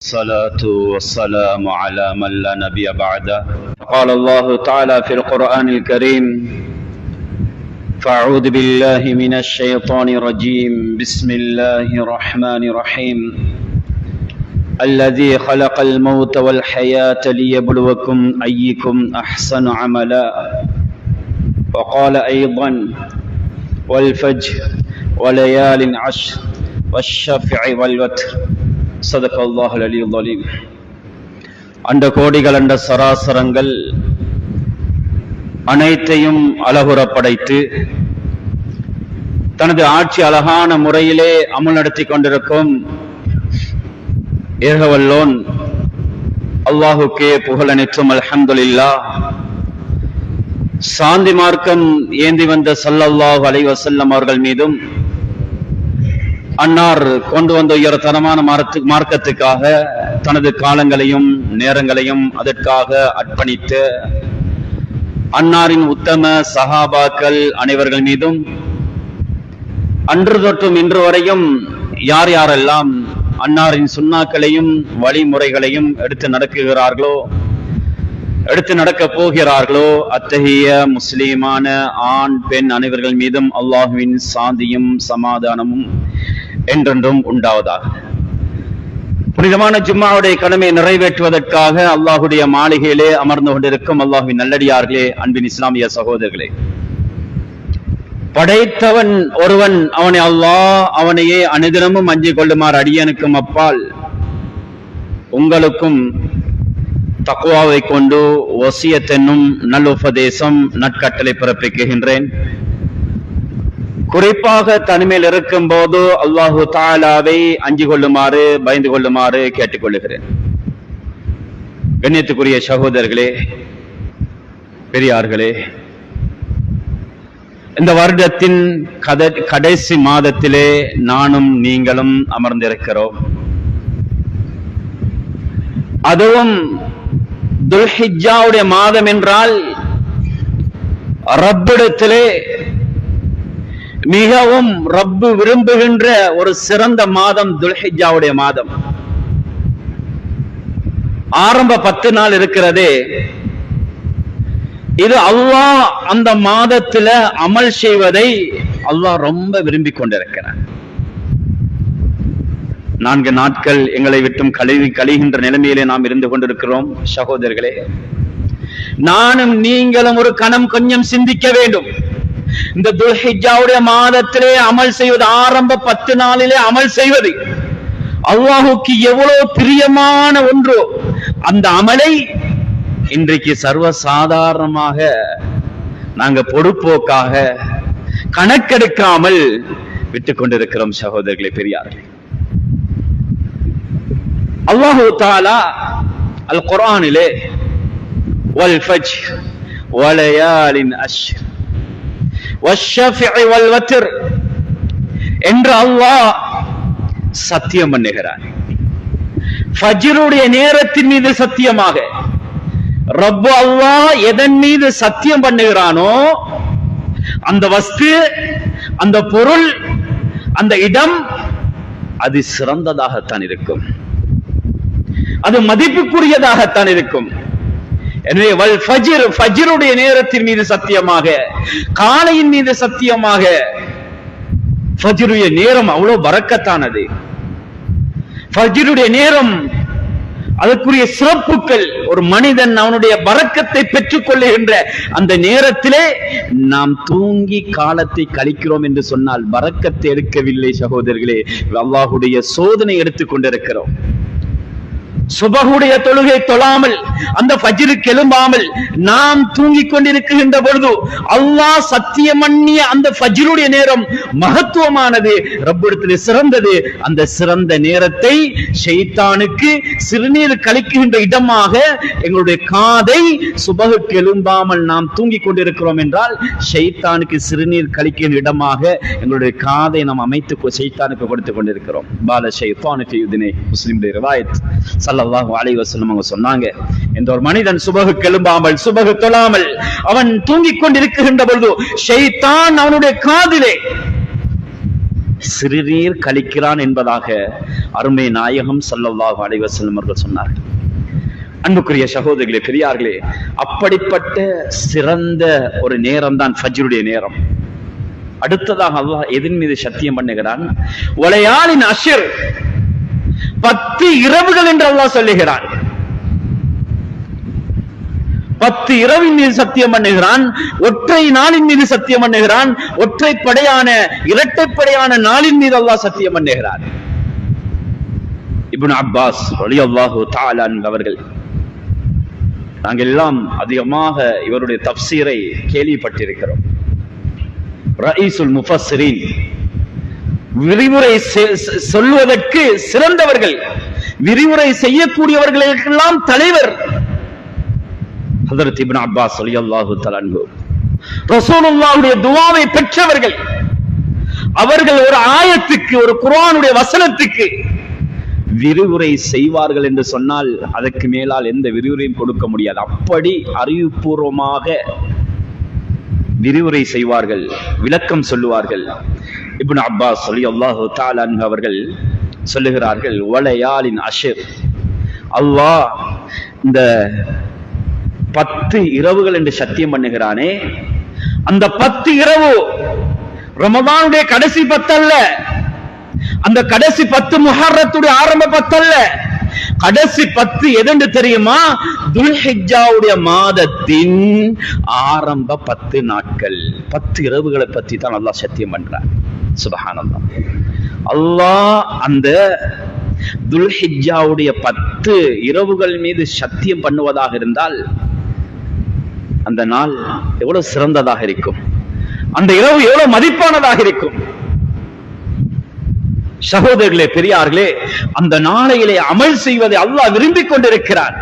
الصلاة والسلام على من لا نبي بعده. قال الله تعالى في القرآن الكريم: فأعوذ بالله من الشيطان الرجيم. بسم الله الرحمن الرحيم. الذي خلق الموت والحياة ليبلوكم أيكم أحسن عملا. وقال أيضا: والفجر وليال عشر والشفع والوتر. صدق الله العلي العظيم. அண்ட கோடிகள் அண்ட சராசரங்கள் அனைத்தையும் அழகுற படைத்து தனது ஆட்சி அழகான முறையிலே அமல் நடத்தி கொண்டிருக்கும் ஏகவல்லோன் அல்லாஹுக்கே புகழ் அனைத்தும். அல்ஹம்துலில்லாஹ். சாந்தி மார்க்கம் ஏந்தி வந்த ஸல்லல்லாஹு அலைஹி வஸல்லம் அவர்கள் மீதும் அன்னார் கொண்டு வந்த உயர்தரமான மார்க்கத்துக்காக தனது காலங்களையும் நேரங்களையும் அதற்காக அர்ப்பணித்த அன்னாரின் உத்தம சஹாபாக்கள் அனைவர்கள் மீதும் அன்று தொற்றும் இன்று வரையும் யார் யாரெல்லாம் அன்னாரின் சுன்னாக்களையும் வழிமுறைகளையும் எடுத்து நடக்குகிறார்களோ, எடுத்து நடக்க போகிறார்களோ, அத்தகைய முஸ்லீமான ஆண் பெண் அனைவர்கள் மீதும் அல்லாஹுவின் சாந்தியும் சமாதானமும் என்றென்றும் உண்டாவதாக. புனிதமான ஜும்மாவுடைய கடமையை நிறைவேற்றுவதற்காக அல்லாஹுடைய மாளிகையிலே அமர்ந்து கொண்டிருக்கும் அல்லாஹுவின் நல்லடியார்களே, அன்பின் இஸ்லாமிய சகோதரர்களே, படைத்தவன் ஒருவன், அவனை அல்லாஹ் அவனையே அனுதினமும் அஞ்சிக் கொள்ளுமாறு அடியனுக்கும் அப்பால் உங்களுக்கும் தக்வாவை கொண்டு வசியத் என்னும் நல்லுபதேசம் நற்கட்டளை பிறப்பிக்கின்றேன். குறிப்பாக தனிமையில் இருக்கும் போது அல்லாஹு தஆலாவை அஞ்சிக் கொள்ளுமாறு பயந்து கொள்ளுமாறு கேட்டுக்கொள்ளுகிறேன். கண்ணியத்துக்குரிய சகோதரர்களே, பெரியார்களே, இந்த வருடத்தின் கடைசி மாதத்திலே நானும் நீங்களும் அமர்ந்திருக்கிறோம். அதுவும் துல்ஹிஜ்ஜாவுடைய மாதம் என்றால் ரப்பிடத்திலே மிகவும் ரப்பு விரும்புகின்ற ஒரு சிறந்த மாதம் துல்ஹிஜ்ஜாவுடைய மாதம். ஆரம்ப 10 நாள் இருக்கிறதே, இது அல்லாஹ் அந்த மாதத்துல அமல் செய்வதை அல்லாஹ் ரொம்ப விரும்பிக் கொண்டிருக்கிறார். 4 நாட்கள் எங்களை விட்டும் கழிகின்ற நிலைமையிலே நாம் இருந்து கொண்டிருக்கிறோம். சகோதரர்களே, நானும் நீங்களும் ஒரு கணம் கொஞ்சம் சிந்திக்க வேண்டும். இந்த துல்ஹிஜ்ஜாவுடைய மாதத்திலே அமல் செய்வது, ஆரம்ப 10 நாளிலே அமல் செய்வது அல்லாஹுக்கு எவ்வளவு பிரியமான ஒன்று. அந்த அமலை இன்றைக்கு சர்வசாதாரணமாக நாங்க பொறுப்போக்காக கணக்கெடுக்காமல் விட்டுக் கொண்டிருக்கிறோம். சகோதரர்களே, பெரியார்களே, அல்லாஹு தஆலா அல் குர்ஆனிலே வல் ஃபஜ்ர் வலயாலின் அஷ்ர் வஷ்ஷஃபிஇ வல் வத்ர் என்று அல்லாஹ் சத்தியம் பண்ணுகிறார். ஃபஜ்ருடைய நேரத்தின் மீது சத்தியமாக ரப்பு அல்லாஹ் எதன் மீது சத்தியம் பண்ணுகிறானோ அந்த வஸ்து, அந்த பொருள், அந்த இடம் அது சிறந்ததாகத்தான் இருக்கும், அது மதிப்புக்குரியதாகத்தான் இருக்கும். எனவே வல் ஃபஜ்ர், ஃபஜ்ருடைய நேரத்தின் மீது சத்தியமாக, காலையின் மீது சத்தியமாக. ஃபஜ்ருடைய நேரம் அவ்வளவு பரக்கத்தானது. ஃபஜ்ருடைய நேரம், அதற்குரிய சிறப்புகள், ஒரு மனிதன் அவனுடைய பரக்கத்தை பெற்றுக் கொள்ளுகின்ற அந்த நேரத்திலே நாம் தூங்கி காலத்தை கழிக்கிறோம் என்று சொன்னால் பரக்கத்தை எடுக்கவில்லை சகோதரர்களே, அல்லாஹுடைய சோதனை எடுத்துக் கொண்டிருக்கிறோம். சுபஹுடைய தொழுகை தொழாமல், அந்த ஃபஜ்ருக்கு எழும்பாமல் நாம் தூங்கிக் கொண்டிருக்கின்ற பொழுது அல்லாஹ் சத்தியம் பண்ணிய அந்த ஃபஜ்ருடைய நேரம் மகத்துவமானது, ரப்பிடத்திலே சிறந்தது. அந்த சிறந்த நேரத்தை ஷைத்தானுக்கு சிறுநீர் கழிக்கின்ற இடமாக எங்களுடைய காதை, சுபஹுக்கு எழும்பாமல் நாம் தூங்கிக் கொண்டிருக்கிறோம் என்றால் ஷைத்தானுக்கு சிறுநீர் கழிக்கின்ற இடமாக எங்களுடைய காதை நாம் அமைத்து ஷைத்தானுக்கு கொடுத்துக் கொண்டிருக்கிறோம். பால ஷைத்தானு ஃபீ உதுனை, முஸ்லிமுடைய ரிவாயத். ஸல்லல்லாஹு அலைஹி வஸல்லம் அவங்க சொன்னாங்க, இந்த ஒரு மனிதன் சுபஹுக்கு எழும்பாமல், சுபஹு தொழாமல் அவன் தூங்கிக் கொண்டிருக்கின்ற பொழுது ஷைத்தான் அவனுடைய காதிலே சிறுநீர் கழிக்கிறான் என்பதாக அருமை நாயகம் ஸல்லல்லாஹு அலைஹி வஸல்லம் அவர்கள் சொன்னார்கள். அன்புக்குரிய சகோதரிகளே, பெரியார்களே, அப்படிப்பட்ட சிறந்த ஒரு நேரம் தான் ஃபஜ்ருடைய நேரம். அடுத்ததாக அல்லாஹ் எதன் மீது சத்தியம் பண்ணுகிறான்? வலையாலின் அஷ்ர், 10 இரவுகள் என்று அல்லாஹ் சொல்லுகிறான். 10 இரவின் மீது சத்தியம் பண்ணுகிறான், ஒற்றை நாளின் மீது சத்தியம் பண்ணுகிறான், ஒற்றைப்படையான இரட்டைப்படையான நாளின் மீது அல்லாஹ் சத்தியம் பண்ணுகிறான். இப்னு அப்பாஸ் ரலியல்லாஹு தஆலா அன்ஹு அவர்கள், நாங்கள் எல்லாம் அதிகமாக இவருடைய தஃப்சீரை கேள்விப்பட்டிருக்கிறோம். ரயீசுல் முஃபஸ்ஸிரீன், விரிவுரை சொல்வதற்கு சிறந்தவர்கள், விரிவுரை செய்யக்கூடியவர்களுக்கெல்லாம் தலைவர் ஹஜ்ரத் இப்னு அப்பாஸ் ரலியல்லாஹு தஆலா அன்ஹு. ரசூலுல்லாஹ்வுடைய துஆவை பெற்றவர்கள். அவர்கள் ஒரு ஆயத்துக்கு, ஒரு குர்ஆனுடைய வசனத்துக்கு விரிவுரை செய்வார்கள் என்று சொன்னால் அதற்கு மேலால் எந்த விரிவுரையும் கொடுக்க முடியாது. அப்படி அறிவுபூர்வமாக விரிவுரை செய்வார்கள், விளக்கம் சொல்லுவார்கள். இப்னு அப்பாஸ் ரலியல்லாஹு தஆலா அன்ஹு அவர்கள் சொல்லுகிறார்கள், வலையாலின் அஷ்ர், அல்லாஹ் இந்த 10 இரவுகள் என்று சத்தியம் பண்ணுகிறானே, அந்த 10 இரவு ரமதானுடைய கடைசி 10 அல்ல, அந்த கடைசி 10 முஹர்ரத்துடைய ஆரம்ப 10 அல்ல, கடைசி 10 எதென்று தெரியுமா? துல்ஹிஜ்ஜாவுடைய மாதத்தின் ஆரம்ப 10 நாட்கள், 10 இரவுகளை பற்றி தான் அல்லாஹ் சத்தியம் பண்றார். சுப்ஹானல்லாஹ். அல்லாஹ் அந்த துல்ஹிஜ்ஜாவுடைய 10 இரவுகள் மீது சத்தியம் பண்ணுவதாக இருந்தால் அந்த நாள் எவ்வளவு சிறந்ததாக இருக்கும், அந்த இரவு எவ்வளவு மதிப்பானதாக இருக்கும். சகோதரர்களே, பெரியார்களே, அந்த நாளையிலே அமல் செய்வதை அல்லாஹ் விரும்பிக் கொண்டிருக்கிறார்.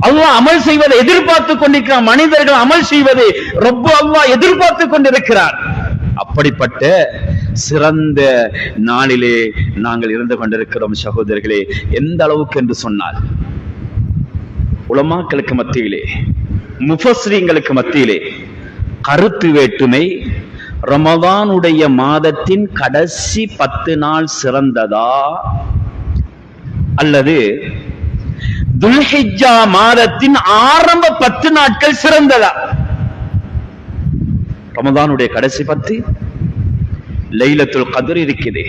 அல்லாஹ் அமல் செய்வதை எதிர்பார்த்துக் கொண்டிருக்கிறார். மனிதர்கள் அமல் செய்வதை ரப்பு அல்லாஹ் எதிர்பார்த்துக் கொண்டிருக்கிறார். அப்படிப்பட்ட சிறந்த நாளிலே நாங்கள் இருந்து கொண்டிருக்கிறோம். சகோதரர்களே, எந்த அளவுக்கு என்று சொன்னால், உலமாக்களுக்கு மத்தியிலே, முஃபஸ்ஸிரீன்களுக்கு மத்தியிலே கருத்து வேற்றுமை, ரமதானுடைய மாதத்தின் கடைசி 10 நாள் சிறந்ததா அல்லது துல்ஹிஜ்ஜா மாதத்தின் ஆரம்ப 10 நாட்கள் சிறந்ததா? ரமதானுடைய கடைசி 10 லைலத்துல் கத்ர் இருக்குது.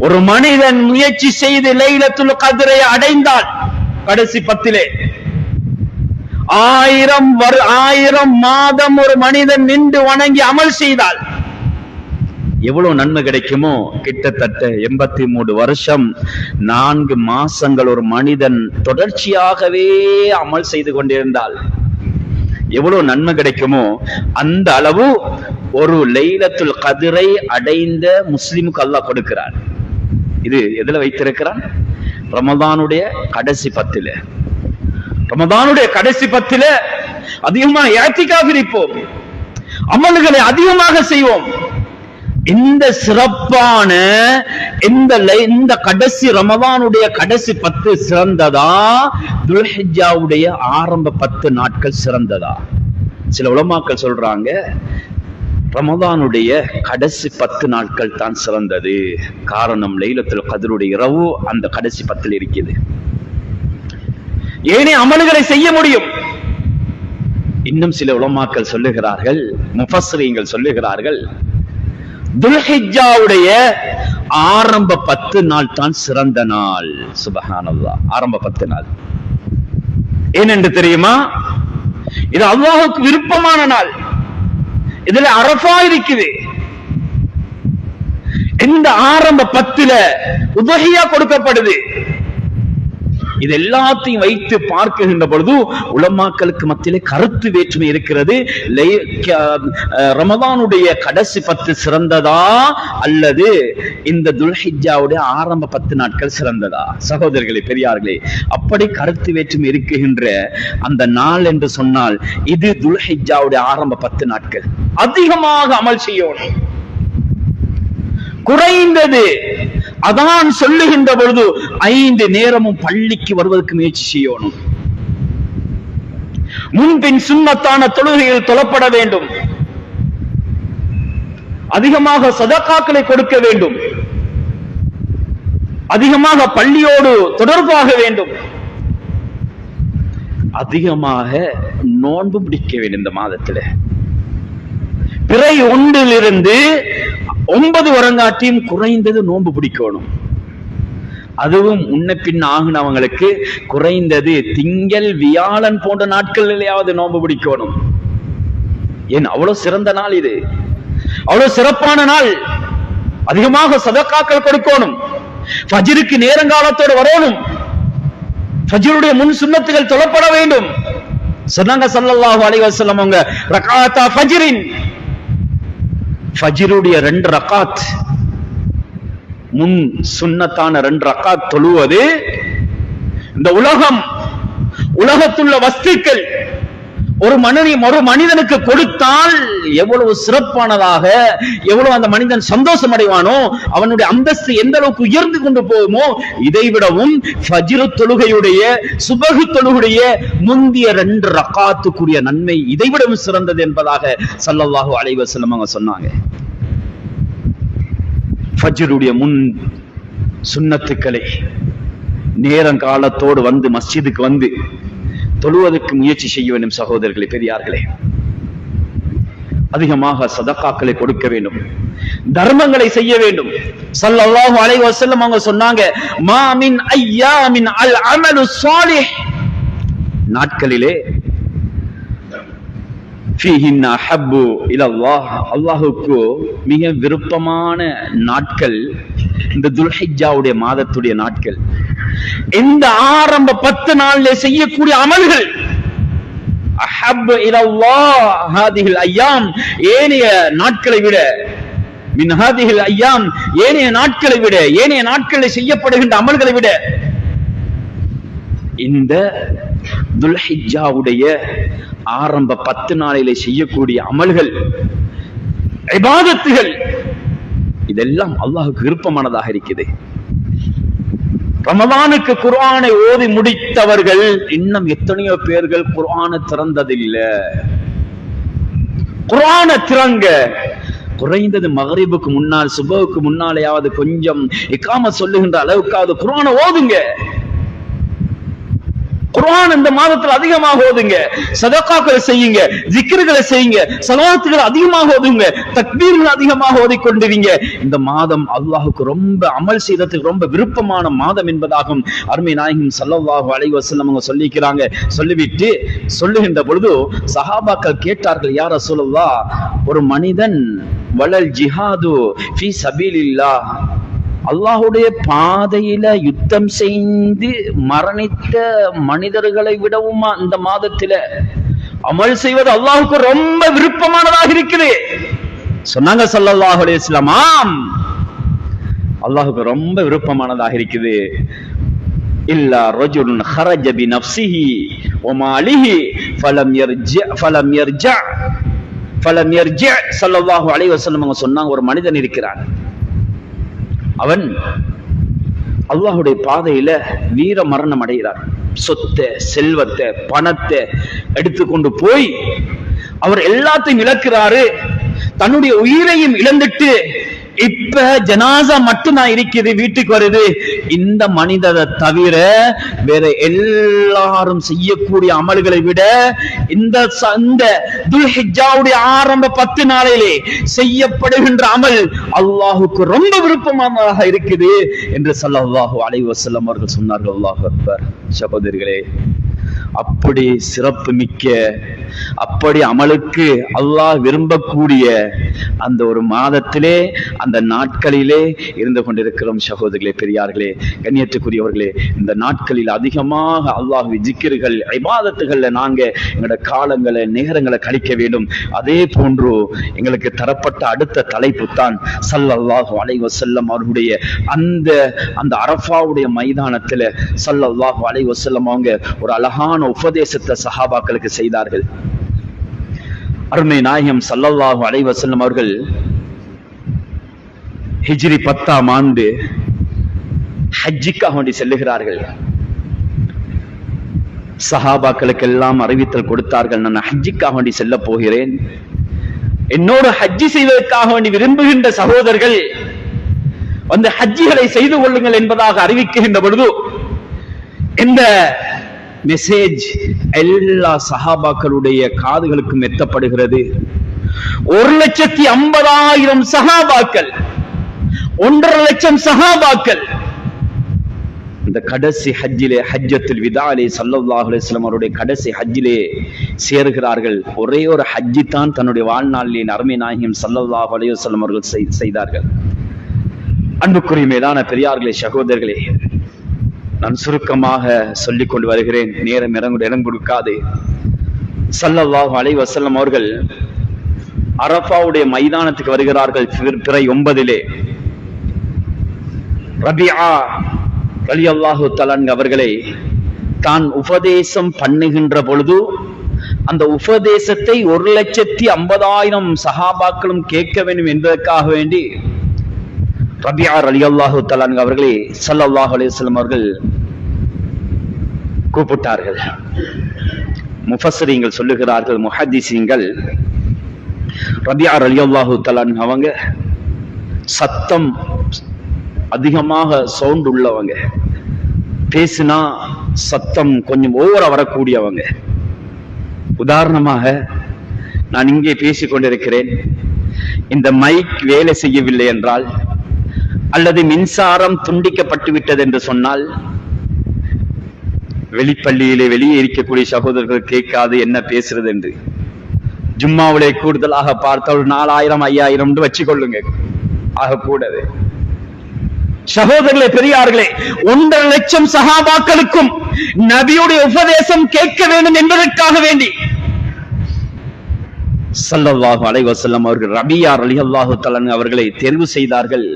ஒரு மனிதன் முயற்சி செய்து லைலத்துல் கத்ரை அடைந்தால் கடைசி 10 1000 மாதம் ஒரு மனிதன் நின்று வணங்கி அமல் செய்தால் எவ்வளவு நன்மை கிடைக்குமோ? கிட்டத்தட்ட 83 வருஷம் 4 மாசங்கள் ஒரு மனிதன் தொடர்ச்சியாகவே அமல் செய்து கொண்டிருந்தால் எவ்வளவு நன்மை கிடைக்குமோ அந்த அளவு ஒரு லைலத்துல் கத்ரை அடைந்த முஸ்லிமுக்கு அல்லாஹ் கொடுக்கிறார். இது எதுல வைத்திருக்கிறான்? ரமதானுடைய கடைசி 10. ரமதானுடைய கடைசி 10 அதிகமாக இஅ்திகாஃப் இருப்போம், அமல்களை அதிகமாக செய்வோம். இந்த சிறப்பான இந்த கடைசி ரமதானுடைய கடைசி 10 சிறந்ததா, துல்ஹிஜ்ஜாவுடைய ஆரம்ப 10 நாட்கள் சிறந்ததா? சில உலமாக்கள் சொல்றாங்க ரமதானுடைய கடைசி 10 நாட்கள் தான் சிறந்தது. காரணம், லைலத்துல் கத்ருடைய இரவு அந்த கடைசி 10 இருக்குது. ஏனே அமல்களை செய்ய முடியும். இன்னும் சில உலமாக்கள் சொல்லுகிறார்கள், முஃபஸ்ஸிரீன்கள் சொல்லுகிறார்கள், துல்ஹிஜ்ஜாவுடைய ஆரம்ப 10 நாள் தான் சிறந்த நாள். சுப்ஹானல்லாஹ். ஆரம்ப 10 நாள் ஏனென்று தெரியுமா? இது அல்லாஹ்வுக்கு விருப்பமான நாள். இதுல அரஃபா இருக்குது. இந்த ஆரம்ப 10 உதஹியா கொடுக்கப்படுது. இது எல்லாத்தையும் வைத்து பார்க்கின்ற பொழுது உலமாக்களுக்கு மத்தியிலே கருத்து வேற்றுமை இருக்கிறது. ரமதானுடைய கடைசி 10 சிறந்ததா அல்லது இந்த துல்ஹிஜ்ஜாவுடைய ஆரம்ப 10 நாட்கள் சிறந்ததா? சகோதரர்களே, பெரியார்களே, அப்படி கருத்து வேற்றுமை இருக்குகின்ற அந்த நாள் என்று சொன்னால் இது துல்ஹிஜ்ஜாவுடைய ஆரம்ப 10 நாட்கள். அதிகமாக அமல் செய்யணும். குறைந்தது அதான் சொல்லுகின்ற பொழுது 5 நேரமும் பள்ளிக்கு வருவதற்கு முயற்சி செய்யணும். முன்பின் சுன்னத்தான தொழுகையில் தொழப்பட வேண்டும். அதிகமாக சதகாக்களை கொடுக்க வேண்டும். அதிகமாக பள்ளியோடு தொடர்பாக வேண்டும், அதிகமாக நோன்பு பிடிக்க வேண்டும். இந்த மாதத்துல பிறை 1 9 வரங்காட்டியும் குறைந்தது நோன்பு பிடிக்கணும். அதுவும் முன்ன பின் ஆகினவங்களுக்கு குறைந்தது திங்கள் வியாழன் போன்ற நாட்களிலேயாவது நோன்பு பிடிக்கணும். ஏன் அவ்வளவு சிறந்த நாள் இது, அவ்வளவு சிறப்பான நாள். அதிகமாக சதக்காக்கள் கொடுக்கணும், ஃபஜ்ருக்கு நேரங்காலத்தோடு வரணும், ஃபஜ்ருடைய முன் சுன்னத்துகள் தொழப்பட வேண்டும். சொன்னாங்க ஸல்லல்லாஹு அலைஹி வஸல்லம் அவங்க, ரகாத்தா ஃபஜ்ரின், ஃபஜ்ருடைய 2 ரகாத் முன் சுன்னத்தான 2 ரகாத் தொழுவது இந்த உலகத்துள்ள வஸ்துக்கள் ஒரு மனிதனுக்கு கொடுத்தால் எவ்வளவு சிறப்பானதாக, எவ்வளவு அந்த மனிதன் சந்தோஷம் அடைவானோ, அவனுடைய அந்தஸ்து எந்த அளவுக்கு உயர்ந்து கொண்டு போகுமோ, இதைவிடவும் ஃபஜ்ர் தொழுகையுடைய சுபஹ் தொழுகையுடைய முந்திய 2 ரகாத்துக்குரிய நன்மை இதைவிடவும் சிறந்தது என்பதாக ஸல்லல்லாஹு அலைஹி வஸல்லம் அவங்க சொன்னாங்க. ஃபஜ்ருடைய முன் சுன்னத்துக்களை நேரங்காலத்தோடு வந்து மஸ்ஜிதுக்கு வந்து தொழுவதற்கு முயற்சி செய்ய வேண்டும். சகோதரர்களே, பெரியார்களே, அதிகமாக சதகாக்களை கொடுக்க வேண்டும், தர்மங்களை செய்ய வேண்டும். ஸல்லல்லாஹு அலைஹி வஸல்லம் அவங்க சொன்னாங்க, மா மின் அய்யாமின் அல் அமலு ஸாலிஹ், நாட்களிலே ஃபீஹின்ன அஹப்பு இலல்லாஹ், அல்லாஹ்வுக்கு மிக விருப்பமான நாட்கள் இந்த துல்ஹிஜ்ஜாவுடைய மாதத்துடைய நாட்கள். இந்த ஆரம்ப 10 நாளிலே செய்யக்கூடிய அமல்கள் அஹப்பு இலல்லாஹ் ஹாதிஹில் அய்யாம், ஏனைய நாட்களை விட, மின் ஹாதிஹில் அய்யாம், ஏனைய நாட்களை விட, ஏனைய நாட்களில் செய்யப்படுகின்ற அமல்களை விட இந்த துல்ஹிஜ்ஜாவுடைய ஆரம்ப 10 நாளிலே செய்யக்கூடிய அமல்கள், இபாதத்துகள், இதெல்லாம் அல்லாஹ்வுக்கு விருப்பமானதாக இருக்குது. ரமலானுக்கு குர்ஆனை ஓதி முடித்தவர்கள் இன்னும் எத்தனையோ பேர்கள் குர்ஆனை திறந்ததில்லை. குர்ஆனை திறங்க, குறைந்தது மகரிபுக்கு முன்னால் சுபஹுக்கு முன்னாலேயாவது கொஞ்சம் இகாமத் சொல்லுகின்ற அளவுக்காவது குர்ஆனை ஓதுங்க. குர்ஆன் இந்த மாதத்தில் அதிகமாக ஓதுங்க, சதகாக்களை செய்யுங்க, ஜிக்ருகளை செய்யுங்க, ஸலவாத்துகளை அதிகமாக ஓதுங்க, தக்பீர்கள் அதிகமாக ஓதிக்கொண்டிருங்க. இந்த மாதம் அல்லாஹ்வுக்கு ரொம்ப அமல் செய்யறதுக்கு ரொம்ப விருப்பமான மாதம் என்பதாகும் அருமை நாயகம் ஸல்லல்லாஹு அலைஹி வஸல்லம் அவங்க சொல்லிக்கிறாங்க. சொல்லிவிட்டு சொல்லுகின்ற பொழுது சஹாபாக்கள் கேட்டார்கள், யா ரசூலல்லாஹ், ஒரு மனிதன் வலல் ஜிஹாது ஃபீ சபீலில்லாஹ், அல்லாஹ்வுடைய பாதையில யுத்தம் செய்து மரணித்த மனிதர்களை விடவும் இந்த மாதத்தில அமல் செய்வது அல்லாஹ்வுக்கு ரொம்ப விருப்பமானதாக இருக்குது. சொன்னாங்க ஸல்லல்லாஹு அலைஹி வஸல்லம், ஆம், அல்லாஹ்வுக்கு ரொம்ப விருப்பமானதாக இருக்குது. இல்லா ரஜுலுன் ஹரஜ பினஃப்ஸிஹி வ மாலிஹி ஃபலம் யர்ஜஅ ஸல்லல்லாஹு அலைஹி வஸல்லம் அவங்க சொன்னாங்க, ஒரு மனிதன் இருக்கிறான், அவன் அல்லாஹ்வுடைய பாதையில வீர மரணம் அடைகிறார். சொத்தை, செல்வத்தை, பணத்தை எடுத்துக்கொண்டு போய் அவர் எல்லாத்தையும் இழக்கிறாரு. தன்னுடைய உயிரையும் இழந்துட்டு இப்ப ஜனாசா மட்டும்தான் இருக்குது, வீட்டுக்கு வருது. இந்த மனிதரை தவிர வேற எல்லாரும் செய்யக்கூடிய அமல்களை விட இந்த துல்ஹிஜ்ஜாவுடைய ஆரம்ப 10 நாளிலே செய்யப்படுகின்ற அமல் அல்லாஹ்வுக்கு ரொம்ப விருப்பமானதாக இருக்குது என்று ஸல்லல்லாஹு அலைஹி வஸல்லம் அவர்கள் சொன்னார்கள். அல்லாஹ் அக்பர். சகோதரர்களே, அப்படி சிறப்பு மிக்க, அப்படி அமலுக்கு அல்லாஹ் விரும்பக்கூடிய அந்த ஒரு மாதத்திலே, அந்த நாட்களிலே இருந்து கொண்டிருக்கிறோம். சகோதரர்களே, பெரியார்களே, கண்ணியத்துக்குரியவர்களே, இந்த நாட்களில் அதிகமாக அல்லாஹ்வை ஜிக்ர்கள், இபாதத்துகள்ல நாங்க எங்களோட காலங்களை, நேரங்களை கழிக்க வேண்டும். அதே போன்று எங்களுக்கு தரப்பட்ட அடுத்த தலைப்பு தான் ஸல்லல்லாஹு அலைஹி வஸல்லம் அவர்களுடைய அந்த அரஃபாவுடைய மைதானத்துல ஸல்லல்லாஹு அலைஹி வஸல்லம் அவங்க ஒரு அழகான உபதேசத்தை சஹாபாக்களுக்கு செய்தார்கள். அருமை நாயகம் ஸல்லல்லாஹு அலைஹி வஸல்லம் அவர்கள் ஹிஜ்ரி 10ஆம் ஆண்டு ஹஜ்ஜுக்காக வேண்டி செல்லுகிறார்கள். சஹாபாக்களுக்கு எல்லாம் அறிவித்தல் கொடுத்தார்கள், நான் ஹஜ்ஜுக்காக வேண்டி செல்ல போகிறேன், என்னோடு ஹஜ்ஜி செய்வதற்காக வேண்டி விரும்புகின்ற சகோதரர்கள் வந்து ஹஜ்ஜிகளை செய்து கொள்ளுங்கள் என்பதாக அறிவிக்கின்ற பொழுது இந்த மெசேஜ் எல்லா சஹாபாக்களுடைய காதுகளுக்கும் எத்தப்படுகிறது. 1,50,000 சஹாபாக்கள், 1.5 லட்சம் சஹாபாக்கள் இந்த கடைசி ஹஜ்ஜிலே, ஹஜ்ஜத்துல் விதாலே ஸல்லல்லாஹு அலைஹி வஸல்லம் அவருடைய கடைசி ஹஜ்ஜிலே சேருகிறார்கள். ஒரே ஒரு ஹஜ்ஜி தான் தன்னுடைய வாழ்நாளிலே அருமை நாயகம் ஸல்லல்லாஹு அலைஹி வஸல்லம் அவர்கள் செய்தார்கள். அன்புக்குரிய மேலான பெரியார்களே, சகோதரர்களே, நான் சுருக்கமாக சொல்லிக் கொண்டு வருகிறேன், நேரம் இடம் கொடுக்காது. ஸல்லல்லாஹு அலைஹி வஸல்லம் அவர்கள் அரஃபாவுடைய மைதானத்துக்கு வருகிறார்கள். பிறை 9 ரபிஆ ரலியல்லாஹு தஆலா அவர்களை தான் உபதேசம் பண்ணுகின்ற பொழுது அந்த உபதேசத்தை 1,50,000 சஹாபாக்களும் கேட்க வேண்டும் என்பதற்காக வேண்டி ரபிஆ ரலியல்லாஹு தஆலா அவர்களை ஸல்லல்லாஹு அலைஹி வஸல்லம் அவர்கள் கூப்பிட்டார்கள். முஃபஸ்ஸிரீன்கள் சொல்லுகிறார்கள், முஹத்திஸீன்கள், ரபிஆ ரலியல்லாஹு தஆலா அவங்க சத்தம் அதிகமாக சவுண்ட் உள்ளவங்க, பேசினா சத்தம் கொஞ்சம் ஓவரா வரக்கூடியவங்க. உதாரணமாக நான் இங்கே பேசிக் கொண்டிருக்கிறேன், இந்த மைக் வேலை செய்யவில்லை என்றால் அல்லது மின்சாரம் துண்டிக்கப்பட்டு விட்டது என்று சொன்னால் வெளிப்பள்ளியிலே வெளியே இருக்கக்கூடிய சகோதரர்கள் கேட்காது என்ன பேசுறது என்று. ஜும்மாவிலே கூடுதலாக பார்த்தால் 4,000 5,000 என்று வச்சுக்கொள்ளுங்க, ஆகக்கூடாது. சகோதரர்களே, பெரியார்களே, 1.5 லட்சம் சஹாபாக்களுக்கும் நபியுடைய உபதேசம் கேட்க வேண்டும் என்பதற்காக வேண்டி ஸல்லல்லாஹு அலைஹி வஸல்லம் அவர்கள் ரபிஆ ரலியல்லாஹு தஆலா அவர்களை தேர்வு செய்தார்கள்.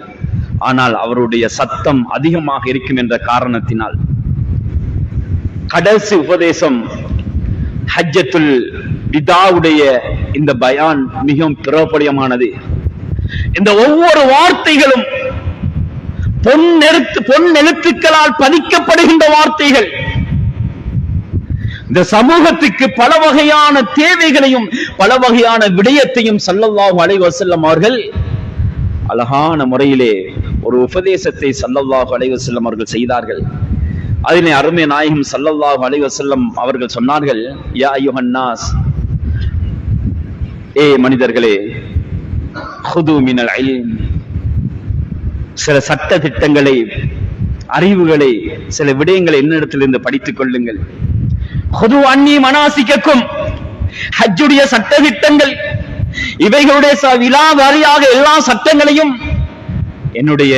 ஆனால் அவருடைய சத்தம் அதிகமாக இருக்கும் என்ற காரணத்தினால் கடைசி உபதேசம் ஹஜ்ஜத்துல் விதாவுடைய இந்த பயான் மிகவும் பிரபலமானது. இந்த ஒவ்வொரு வார்த்தைகளும் பொன் எழுத்துக்களால் பதிக்கப்படுகின்ற வார்த்தைகள். இந்த சமூகத்துக்கு பல வகையான தேவைகளையும் பல வகையான விடயத்தையும் ஸல்லல்லாஹு அலைஹி வஸல்லம் அவர்கள் அழகான முறையிலே ஒரு உபதேசத்தை ஸல்லல்லாஹு அலைஹி வஸல்லம் அவர்கள் செய்தார்கள். அதிலே அருமை நாயகம் ஸல்லல்லாஹு அலைஹி வஸல்லம் அவர்கள் சொன்னார்கள், யா அய்யுஹன் நாஸ், ஏ மனிதர்களே, ஹுது மினல் இல்ம், சில சட்ட திட்டங்களை, அறிவுகளை, சில விடயங்களை என்னிடத்திலிருந்து படித்துக் கொள்ளுங்கள். ஹுது அன்னி மனாசிக்கக்கும், ஹஜ்ஜுடைய சட்ட திட்டங்கள், இவைகளுடைய விலா வாரியாக எல்லா சட்டங்களையும் என்னுடைய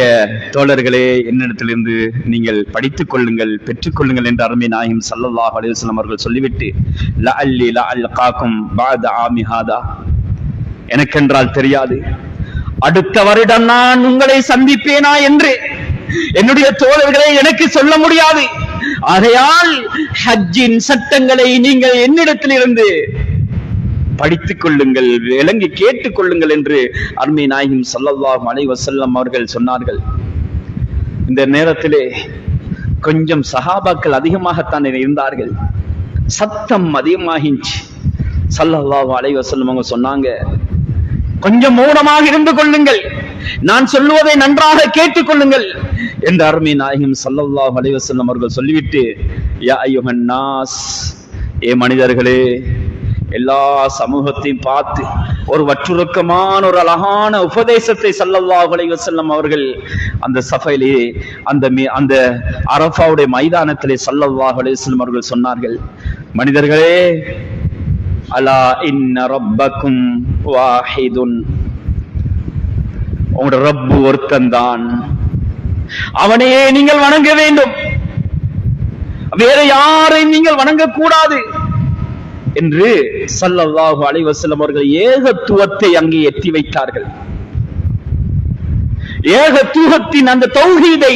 தோழர்களே என்னிடத்திலிருந்து நீங்கள் படித்துக் கொள்ளுங்கள், பெற்றுக்கொள்ளுங்கள் என்று அருமை நாயகம் ஸல்லல்லாஹு அலைஹி வஸல்லம் அவர்கள் சொல்லிவிட்டு, லஅல்லி லஅல்காக்கும் பஅத ஆமி ஹாதா, எனக்கென்றால் தெரியாது அடுத்த வருடம் நான் உங்களை சந்திப்பேனா என்று என்னுடைய தோழர்களை எனக்கு சொல்ல முடியாது. ஆகையால் ஹஜ்ஜின் சட்டங்களை நீங்கள் என்னிடத்திலிருந்து படித்துக் கொள்ளுங்கள், விளங்கி கேட்டுக் கொள்ளுங்கள் என்று அருமை நாயகம் ஸல்லல்லாஹு அலைஹி வஸல்லம் அவர்கள் சொன்னார்கள். இந்த நேரத்திலே கொஞ்சம் சஹாபாக்கள் அதிகமாகத்தான் இருந்தார்கள், சத்தம் அதிகமாகிச்சு. ஸல்லல்லாஹு அலைஹி வஸல்லம் அவங்க சொன்னாங்க, கொஞ்சம் மௌனமாக இருந்து கொள்ளுங்கள், நான் சொல்லுவதை நன்றாக கேட்டுக் கொள்ளுங்கள் என்று அருமை நாயகம் ஸல்லல்லாஹு அலைஹி வஸல்லம் அவர்கள் சொல்லிவிட்டு, யா அய்யுஹன் நாஸ், ஏ மனிதர்களே, எல்லா சமூகத்தையும் பார்த்து ஒரு வற்றுருக்கமான ஒரு அழகான உபதேசத்தை ஸல்லல்லாஹு அலைஹி வஸல்லம் அவர்கள் அந்த சஃபையிலே அந்த அரஃபாவுடைய மைதானத்திலே ஸல்லல்லாஹு அலைஹி வஸல்லம் அவர்கள் சொன்னார்கள், மனிதர்களே, அலா இன்ன ரப்பக்கும் வாஹிதுன், உங்களுடைய ரப்பு ஒருத்தன்தான், அவனையே நீங்கள் வணங்க வேண்டும், வேற யாரையும் நீங்கள் வணங்கக்கூடாது என்று ஸல்லல்லாஹு அலைஹி வஸல்லம் அவர்கள் ஏகத்துவத்தை அங்கே எத்தி வைத்தார்கள். ஏகத்துவத்தின் அந்த தௌஹீதை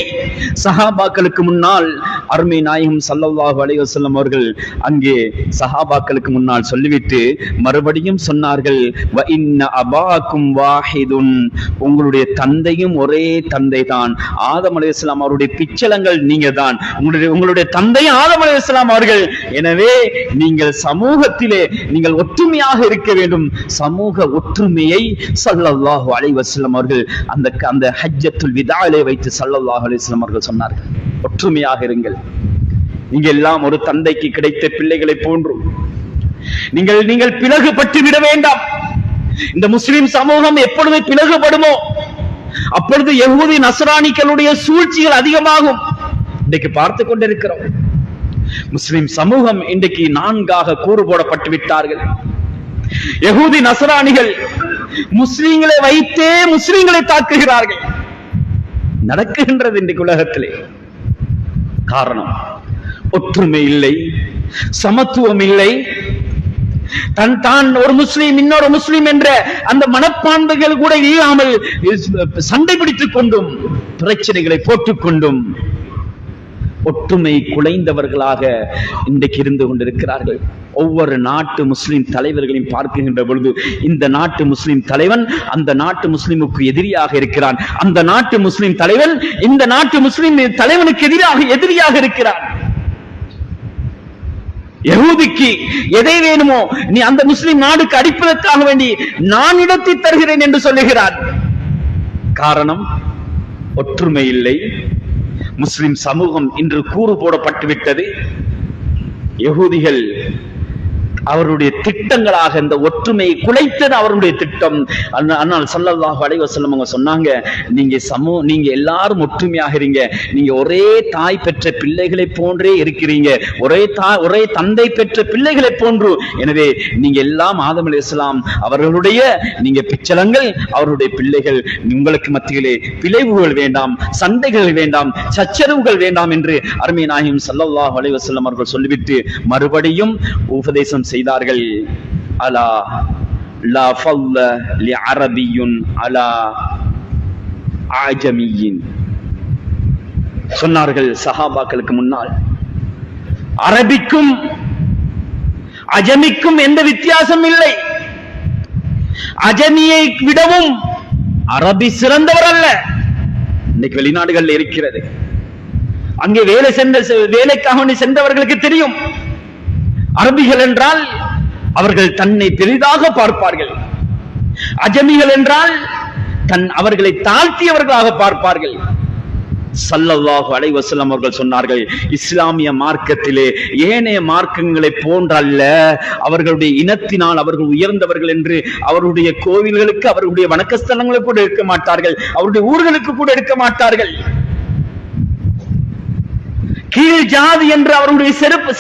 சஹாபாக்களுக்கு முன்னால் அருமை நாயகம் ஸல்லல்லாஹு அலைஹி வஸல்லம் அவர்கள் அங்கே சஹாபாக்களுக்கு முன்னால் சொல்லிவிட்டு மறுபடியும் சொன்னார்கள், வ இன்ன அபாக்கும் வாஹிதுன், உங்களுடைய தந்தையும் ஒரே தந்தை தான், ஆதம் அலைஹிஸ்ஸலாம் அவருடைய பிச்சலங்கள் நீங்க தான், உங்களுடைய தந்தை ஆதம் அலைஹிஸ்ஸலாம் அவர்கள். எனவே நீங்கள் சமூகத்திலே நீங்கள் ஒற்றுமையாக இருக்க வேண்டும். சமூக ஒற்றுமையை ஸல்லல்லாஹு அலைஹி வஸல்லம் அவர்கள் அந்த ஹஜ்ஜத்துல் விதாவிலே வைத்து ஸல்லல்லாஹு அலைஹி வஸல்லம் அவர்கள் சொன்னார்கள், ஒற்றுமையாக இருங்கள். நீங்க எல்லாம் ஒரு தந்தைக்கு கிடைத்த பிள்ளைகளை போன்று நீங்கள் பிளகுபட்டு விட வேண்டாம். இந்த முஸ்லிம் சமூகம் எப்பொழுது பிளகுபடுமோ அப்பொழுது யஹூதி நஸ்ரானிகளுடைய சூழ்ச்சிகள் அதிகமாகும். இன்றைக்கு பார்த்து கொண்டிருக்கிறோம். முஸ்லிம் சமூகம் இன்றைக்கு 4ஆக கூறு போடப்பட்டு விட்டார்கள். யஹூதி நஸ்ரானிகள் முஸ்லிம்களை வைத்தே முஸ்லிம்களை தாக்குகிறார்கள். நடக்குகின்றது இன்றைக்கு உலகத்திலே. காரணம், ஒற்றுமை இல்லை, சமத்துவம் இல்லை. தான் ஒரு முஸ்லீம் இன்னொரு முஸ்லீம் என்ற அந்த மனப்பான்மைகள் கூட இல்லாமல் சண்டை பிடித்துக் கொண்டும் பிரச்சனைகளை போட்டுக் கொண்டும் ஒற்றுமை குலைந்தவர்களாக இன்றைக்கு இருந்து கொண்டிருக்கிறார்கள். ஒவ்வொரு நாட்டு முஸ்லிம் தலைவர்களையும் பார்க்கின்ற பொழுது இந்த நாட்டு முஸ்லிம் தலைவன் அந்த நாட்டு முஸ்லிமுக்கு எதிரியாக இருக்கிறான், அந்த நாட்டு முஸ்லிம் தலைவன் இந்த நாட்டு முஸ்லிம் தலைவனுக்கு எதிரியாக இருக்கிறான். யஹூதிக்கு எதை வேணுமோ நீ அந்த முஸ்லிம் நாடுக்கு அடிப்பதற்காக வேண்டி நான் இடத்தை தருகிறேன் என்று சொல்லுகிறார். காரணம், ஒற்றுமை இல்லை. முஸ்லிம் சமூகம் இன்று கூறு போடப்பட்டு விட்டது. யஹூதிகள் அவருடைய திட்டங்களாக இந்த ஒற்றுமையை குலைத்தது அவருடைய திட்டம். ஆனால் ஸல்லல்லாஹு அலைஹி வஸல்லம் அவங்க சொன்னாங்க, நீங்க எல்லாரும் ஒற்றுமையாக இருங்க. நீங்க ஒரே தாய் பெற்ற பிள்ளைகளை போன்றே இருக்கிறீங்க, ஒரே தந்தை பெற்ற பிள்ளைகளை போன்று. எனவே நீங்க எல்லாம் ஆதம் அலைஹிஸ்ஸலாம் அவர்களுடைய நீங்க பிச்சலங்கள், அவருடைய பிள்ளைகள். உங்களுக்கு மத்தியிலே பிளவுகள் வேண்டாம், சண்டைகள் வேண்டாம், சச்சரவுகள் வேண்டாம் என்று அருமை நாயகம் ஸல்லல்லாஹு அலைஹி வஸல்லம் அவர்கள் சொல்லிவிட்டு மறுபடியும் உபதேசம் செய்தார்கள். அலா லா ஃபல்ல லி அரபியுன் அலா அஜமியின் சொன்னார்கள். சஹாபாக்களுக்கு முன்னால் அரபிக்கும் அஜமிக்கும் எந்த வித்தியாசம் இல்லை. அஜமியை விடவும் அரபி சிறந்தவர் அல்ல. இன்னைக்கு வெளிநாடுகள் இருக்கிறது, அங்கே வேலைக்காக சென்றவர்களுக்கு தெரியும். அரபிகள் என்றால் அவர்கள் தன்னை பெரிதாக பார்ப்பார்கள், அஜமிகள் என்றால் அவர்களை தாழ்த்தியவர்களாக பார்ப்பார்கள். ஸல்லல்லாஹு அலைஹி வஸல்லம் அவர்கள் சொன்னார்கள், இஸ்லாமிய மார்க்கத்திலே ஏனைய மார்க்கங்களை போன்றல்ல. அவர்களுடைய இனத்தினால் அவர்கள் உயர்ந்தவர்கள் என்று அவருடைய கோவில்களுக்கு அவர்களுடைய வணக்கஸ்தலங்களுக்கு கூட இருக்க மாட்டார்கள், அவருடைய ஊர்களுக்கு கூட இருக்க மாட்டார்கள். கீழ் ஜாதி என்று அவருடைய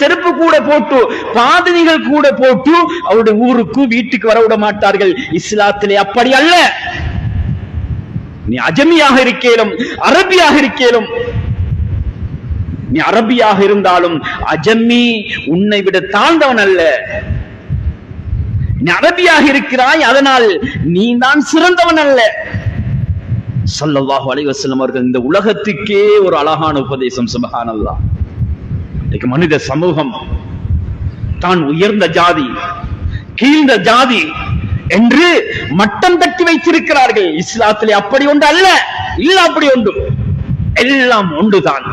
செருப்பு கூட போட்டு, பாதணிகள் கூட போட்டு அவருடைய ஊருக்கு வீட்டுக்கு வரவிட மாட்டார்கள். இஸ்லாத்திலே அப்படி அல்ல. நீ அஜமியாக இருக்கேலும் அரபியாக இருக்கேலும், நீ அரபியாக இருந்தாலும் அஜமி உன்னை விட தாழ்ந்தவன் அல்ல. நீ அரபியாக இருக்கிறாய், அதனால் நீ தான் சிறந்தவன் அல்ல. ஸல்லல்லாஹு அலைஹி வஸல்லம் அவர்கள் இந்த உலகத்துக்கே ஒரு அழகான உபதேசம். சுப்ஹானல்லாஹ். இன்னைக்கு மனித சமூகம் தான் உயர்ந்த ஜாதி, கீழ்ந்த ஜாதி என்று மட்டம் தட்டி வைத்திருக்கிறார்கள். இஸ்லாத்திலே அப்படி ஒன்று அல்ல, இல்ல அப்படி ஒன்று, எல்லாம் ஒன்றுதான்.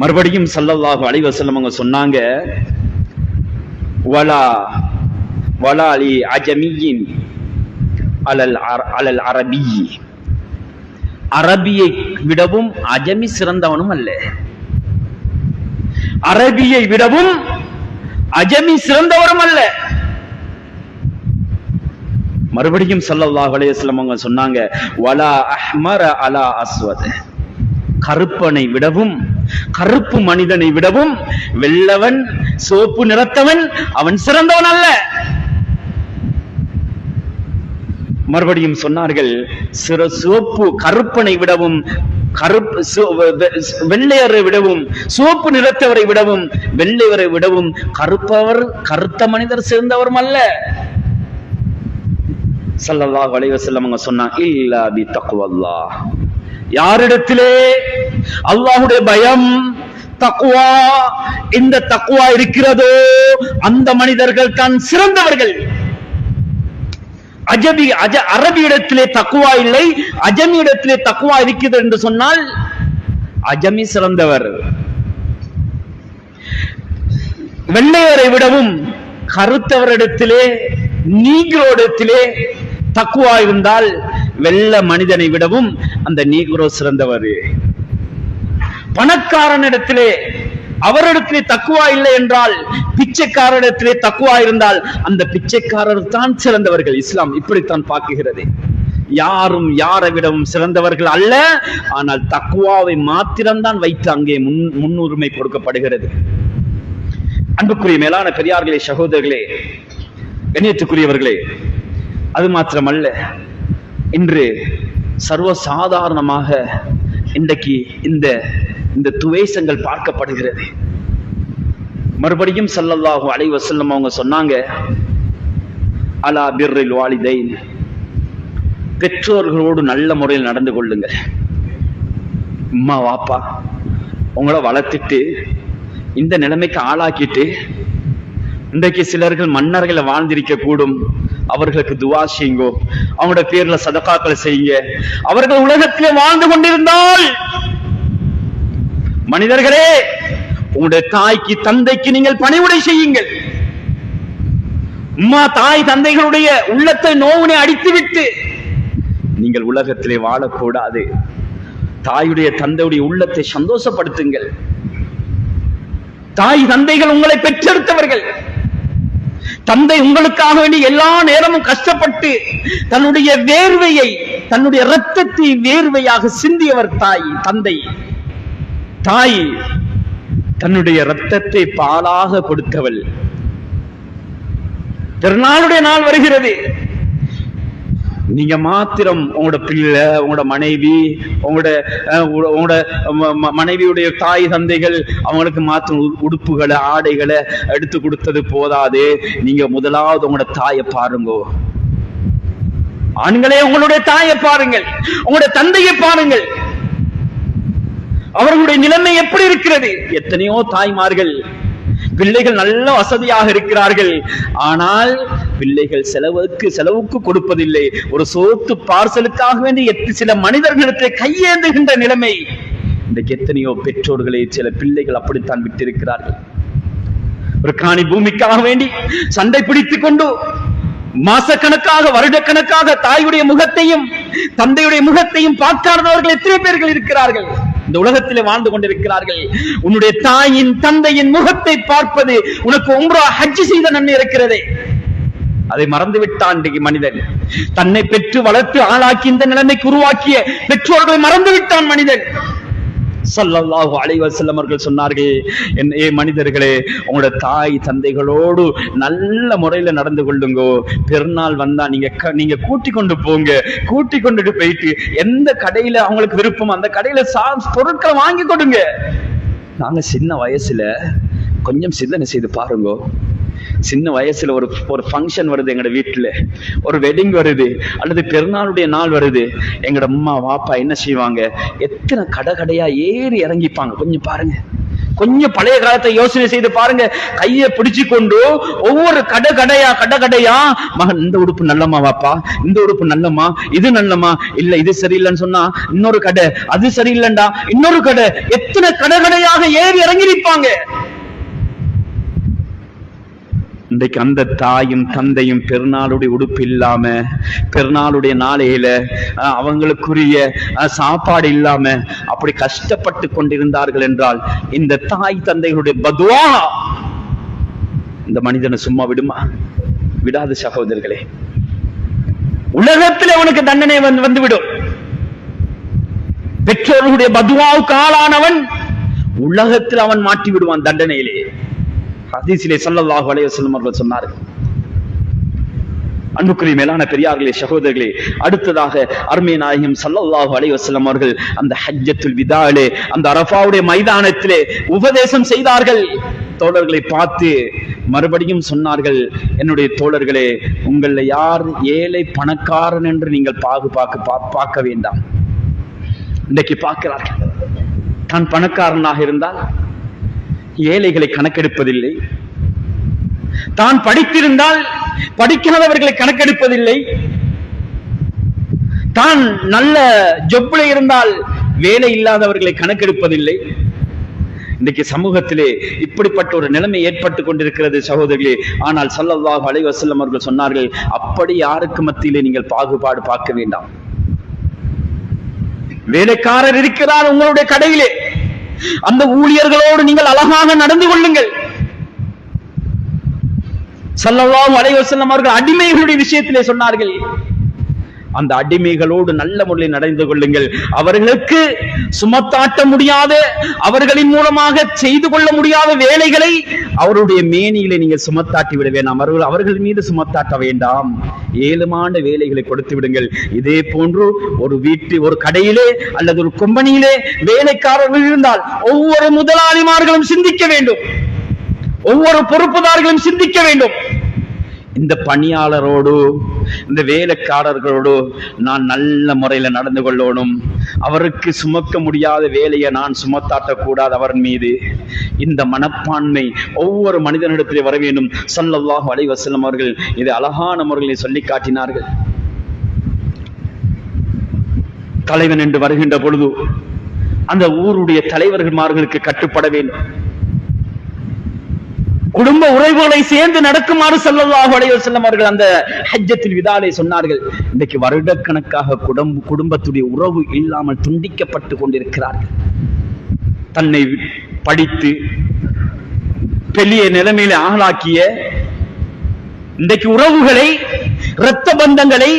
மறுபடியும் ஸல்லல்லாஹு அலைஹி வஸல்லம் அவங்க சொன்னாங்க, வலா லி அஜமியின் அலல் அரபி. அரபியை விடவும் அஜமி சிறந்தவனும் அல்ல, அரபியை விடவும் அஜமி சிறந்தவரும் அல்ல. மறுபடியும் ஸல்லல்லாஹு அலைஹி வஸல்லம் அவங்க சொன்னாங்க, வலா அஹ்மர அலா அஸ்வத். கருப்பனை விடவும், கருப்பு மனிதனை விடவும் வெள்ளவன் சோப்பு நிறத்தவன் அவன் சிறந்தவன் அல்ல. மறுபடியும் சொன்னார்கள், சிவப்பு கருப்பனை விடவும், வெள்ளையரை விடவும், சிவப்பு நிறத்தவரை விடவும், வெள்ளையரை விடவும் கருத்த மனிதர் சிறந்தவரும் அல்ல. ஸல்லல்லாஹு அலைஹி வஸல்லம் அவங்க சொன்னாங்க, இல்லா பி தக்வல்லாஹ். யாரிடத்திலே அல்லாஹ்வுடைய பயம், தக்வா, இந்த தக்வா இருக்கிறதோ அந்த மனிதர்கள் தான் சிறந்தவர்கள். அரபியிடத்திலே தக்குவா இல்லை, அஜமி இடத்திலே தக்குவா இருக்கிறது என்று சொன்னால் அஜமி சிறந்தவர். வெள்ளையரை விடவும் கருத்தவரிடத்திலே, நீங்களோடத்திலே தக்குவா இருந்தால் வெள்ள மனிதனை விடவும் அந்த நீக்ரோ சிறந்தவர். பணக்காரனிடத்திலே அவரிடத்திலே தக்குவா இல்லை என்றால் பிச்சைக்காரனிடத்திலே தக்குவா இருந்தால் அந்த பிச்சைக்காரர் தான் சிறந்தவர்கள். இஸ்லாம் இப்படித்தான் பார்க்குகிறது. யாரும் யாரை விடவும் சிறந்தவர்கள் அல்ல, ஆனால் தக்குவாவை மாத்திரம்தான் வைத்து அங்கே முன்னுரிமை கொடுக்கப்படுகிறது. அன்புக்குரிய மேலான பெரியார்களே, சகோதரர்களே, கண்ணியத்துக்குரியவர்களே, அது மாத்திரமல்ல, இன்று சர்வசாதாரணமாக இன்றைக்கு இந்த துவேஷங்கள் பார்க்கப்படுகிறது. மறுபடியும் ஸல்லல்லாஹு அலைஹி வஸல்லம் அவங்க சொன்னாங்க, அலா பிர்ரில் வாலிதைன், பெற்றோர்களோடு நல்ல முறையில் நடந்து கொள்ளுங்கள். அம்மா வாப்பா உங்களை வளர்த்துட்டு இந்த நிலைமைக்கு ஆளாக்கிட்டு இன்றைக்கு சிலர்கள் மன்னர்களை வாழ்ந்திருக்க கூடும். அவர்களுக்கு துவா செய்யுங்கோ, அவங்களோட பேர்ல சதகாக்களை செய்யுங்க. அவர்கள் உலகத்திலே வாழ்ந்து கொண்டிருந்தால், மனிதர்களே, உங்களுடைய தாய்க்கு தந்தைக்கு நீங்கள் பணிவுடை செய்யுங்கள். அம்மா தாய் தந்தைகளுடைய உள்ளத்தை நோவினை அடித்துவிட்டு நீங்கள் உலகத்திலே வாழக்கூடாது. தாயுடைய தந்தையுடைய உள்ளத்தை சந்தோஷப்படுத்துங்கள். தாய் தந்தைகள் உங்களை பெற்றெடுத்தவர்கள். தந்தை உங்களுக்காக வேண்டி எல்லா நேரமும் கஷ்டப்பட்டு தன்னுடைய வேர்வையை, தன்னுடைய இரத்தத்தை வேர்வையாக சிந்தியவர் தாய் தந்தை. தாய் தன்னுடைய இரத்தத்தை பாலாக கொடுத்தவள். திருநாளுடைய நாள் வருகிறது, நீங்க மாத்திரம் உங்களோட பிள்ளை, உங்களோட மனைவி, உங்களோட மனைவியுடைய தாய் தந்தைகள் அவங்களுக்கு மாத்திரம் உடுப்புகளை ஆடைகளை எடுத்து கொடுத்தது போதாது. நீங்க முதலாவது உங்களோட தாயை பாருங்க. ஆண்களே, உங்களுடைய தாயை பாருங்கள், உங்களுடைய தந்தையை பாருங்கள். அவர்களுடைய நிலைமை எப்படி இருக்கிறது? எத்தனையோ தாய்மார்கள், பிள்ளைகள் நல்ல வசதியாக இருக்கிறார்கள், ஆனால் பிள்ளைகள் செலவுக்கு கொடுப்பதில்லை. ஒரு சோத்து பார்சலுக்காக வேண்டி சில மனிதர்களிடத்தை கையேந்துகின்ற நிலைமை இன்றைக்கு எத்தனையோ பெற்றோர்களை சில பிள்ளைகள் அப்படித்தான் விட்டிருக்கிறார்கள். ஒரு காணி பூமிக்காக வேண்டி சண்டை பிடித்துக் கொண்டு மாசக்கணக்காக வருடக்கணக்காக தாயுடைய முகத்தையும் தந்தையுடைய முகத்தையும் பார்க்காதவர்கள் எத்தனை பேர்கள் இருக்கிறார்கள் இந்த உலகத்திலே வாழ்ந்து கொண்டிருக்கிறார்கள். உன்னுடைய தாயின் தந்தையின் முகத்தை பார்ப்பது உனக்கு உம்ரா ஹஜ் செய்த நன்மை இருக்கிறதே, அதை மறந்து விட்டான் இன்றைக்கு மனிதன். தன்னை பெற்று வளர்த்து ஆளாக்கி இந்த நிலைமைக்கு உருவாக்கிய பெற்றோர்களை மறந்து விட்டான் மனிதன். ஸல்லல்லாஹு அலைஹி வஸல்லம் அவர்கள் சொன்னார்கள், ஏ மனிதர்களே, உங்களோட தாய் தந்தைகளோடு நல்ல முறையில நடந்து கொள்ளுங்கோ. பெருநாள் வந்தா நீங்க கூட்டி கொண்டு போங்க. கூட்டி கொண்டுட்டு போயிட்டு எந்த கடையில அவங்களுக்கு விருப்பம் அந்த கடையில பொருட்களை வாங்கி கொடுங்க. நாங்க சின்ன வயசுல கொஞ்சம் சிந்தனை செய்து பாருங்க. சின்ன வயசுல ஒரு ஃபங்க்ஷன் வருது, எங்கட வீட்டுல ஒரு வெட்டிங் வருது, அல்லது பெருநாளுடைய நாள் வருது, எங்கட அம்மா வாப்பா என்ன செய்வாங்க? எத்தனை கடையா ஏறி இறங்கிப்பாங்க. கொஞ்சம் பாருங்க, கொஞ்சம் பழைய காலத்தை யோசனை செய்து பாருங்க. கையை பிடிச்சு கொண்டு ஒவ்வொரு கடையா மகன், இந்த உடுப்பு நல்லம்மா வாப்பா, இந்த உடுப்பு நல்லம்மா, இது நல்லம்மா, இல்ல இது சரியில்லைன்னு சொன்னா இன்னொரு கடை, அது சரியில்லைண்டா இன்னொரு கடை, எத்தனை கடையாக ஏறி இறங்கி நிற்பாங்க. இன்றைக்கு அந்த தாயும் தந்தையும் பெருநாளுடைய உடுப்பு இல்லாம, பெருநாளுடைய நாளையில அவங்களுக்குரிய சாப்பாடு இல்லாம அப்படி கஷ்டப்பட்டு கொண்டிருந்தார்கள் என்றால், இந்த தாய் தந்தைகளுடைய பதுவா இந்த மனிதனை சும்மா விடுமா? விடாது சகோதரர்களே. உலகத்தில் அவனுக்கு தண்டனை வந்துவிடும். பெற்றோர்களுடைய பதுவாவுக்கு ஆளானவன் உலகத்தில் அவன் மாட்டி விடுவான் தண்டனையிலே. ஹதீஸிலே ஸல்லல்லாஹு அலைஹி வஸல்லம் அவர்கள் சொன்னார்கள். அன்புக்குரிய மேலான பெரியார்களே, சகோதரர்களே, அடுத்ததாக அருமை நாயகம் ஸல்லல்லாஹு அலைஹி வஸல்லம் அவர்கள் அந்த ஹஜ்ஜத்துல் விதாலே, அந்த அரஃபாவுடைய மைதானத்திலே உபதேசம் செய்தார்கள். தோழர்களை பார்த்து மறுபடியும் சொன்னார்கள், என்னுடைய தோழர்களே, உங்கள யார் ஏழை பணக்காரன் என்று நீங்கள் பார்க்க வேண்டாம். இன்றைக்கு பார்க்கிறார்கள். தான் பணக்காரனாக இருந்தால் ஏழைகளை கணக்கெடுப்பதில்லை, தான் படித்திருந்தால் படிக்காதவர்களை கணக்கெடுப்பதில்லை, தான் நல்ல ஜொப்ல இருந்தால் வேலை இல்லாதவர்களை கணக்கெடுப்பதில்லை. இன்றைக்கு சமூகத்திலே இப்படிப்பட்ட ஒரு நிலைமை ஏற்பட்டுக் கொண்டிருக்கிறது சகோதரர்களே. ஆனால் ஸல்லல்லாஹு அலைஹி வஸல்லம் அவர்கள் சொன்னார்கள், அப்படி யாருக்கு மத்தியிலே நீங்கள் பாகுபாடு பார்க்க வேண்டாம். வேலைக்காரர் இருக்கிறார் உங்களுடைய கடையிலே, அந்த ஊழியர்களோடு நீங்கள் அழகாக நடந்து கொள்ளுங்கள். ஸல்லல்லாஹு அலைஹி வஸல்லம் அவர்கள் அடிமைகளுடைய விஷயத்திலே சொன்னார்கள், அந்த அடிமைகளோடு நல்ல முறையில் நடந்து கொள்ளுங்கள். அவர்களுக்கு சுமத்தாட்ட முடியாத, அவர்களின் மூலமாக செய்து கொள்ள முடியாத வேலைகளை அவருடைய மேனியிலே நீங்கள் சுமத்தாட்டி விட வேண்டாம். அவர்கள் மீது சுமத்தாட்ட வேண்டாம். ஏழுமான வேலைகளை கொடுத்து விடுங்கள். இதே போன்று ஒரு கடையிலே அல்லது ஒரு கம்பெனியிலே வேலைக்காரர்கள் இருந்தால் ஒவ்வொரு முதலாளிமார்களும் சிந்திக்க வேண்டும், ஒவ்வொரு பொறுப்புதார்களும் சிந்திக்க வேண்டும். இந்த பணியாளரோடு இந்த வேலைக்காரர்களோடு நான் நல்ல முறையில் நடந்து கொள்ளணும். அவருக்கு சுமக்க முடியாத வேலையை நான் சுமத்தாட்டக்கூடாது அவர் மீது. இந்த மனப்பான்மை ஒவ்வொரு மனிதனிடத்திலே வர வேண்டும். ஸல்லல்லாஹு அலைஹி வஸல்லம் அவர்கள் இதை அழகான முறையில் சொல்லி காட்டினார்கள். தலைவன் என்று வருகின்ற பொழுது அந்த ஊருடைய தலைவர்களுக்கு கட்டுப்பட வேண்டும். குடும்ப உறவுகளை சேர்ந்து நடக்குமாறு ஸல்லல்லாஹு அலைஹி வஸல்லம் அவர்கள் அந்த ஹஜ்ஜத்துல் விதாலே சொன்னார்கள். இன்றைக்கு வருடக்கணக்காக குடும்பத்துடைய உறவு இல்லாமல் துண்டிக்கப்பட்டு கொண்டிருக்கிறார்கள். தன்னை படித்து பெரிய நிலைமையில ஆளாக்கிய இன்றைக்கு உறவுகளை, இரத்த பந்தங்களை,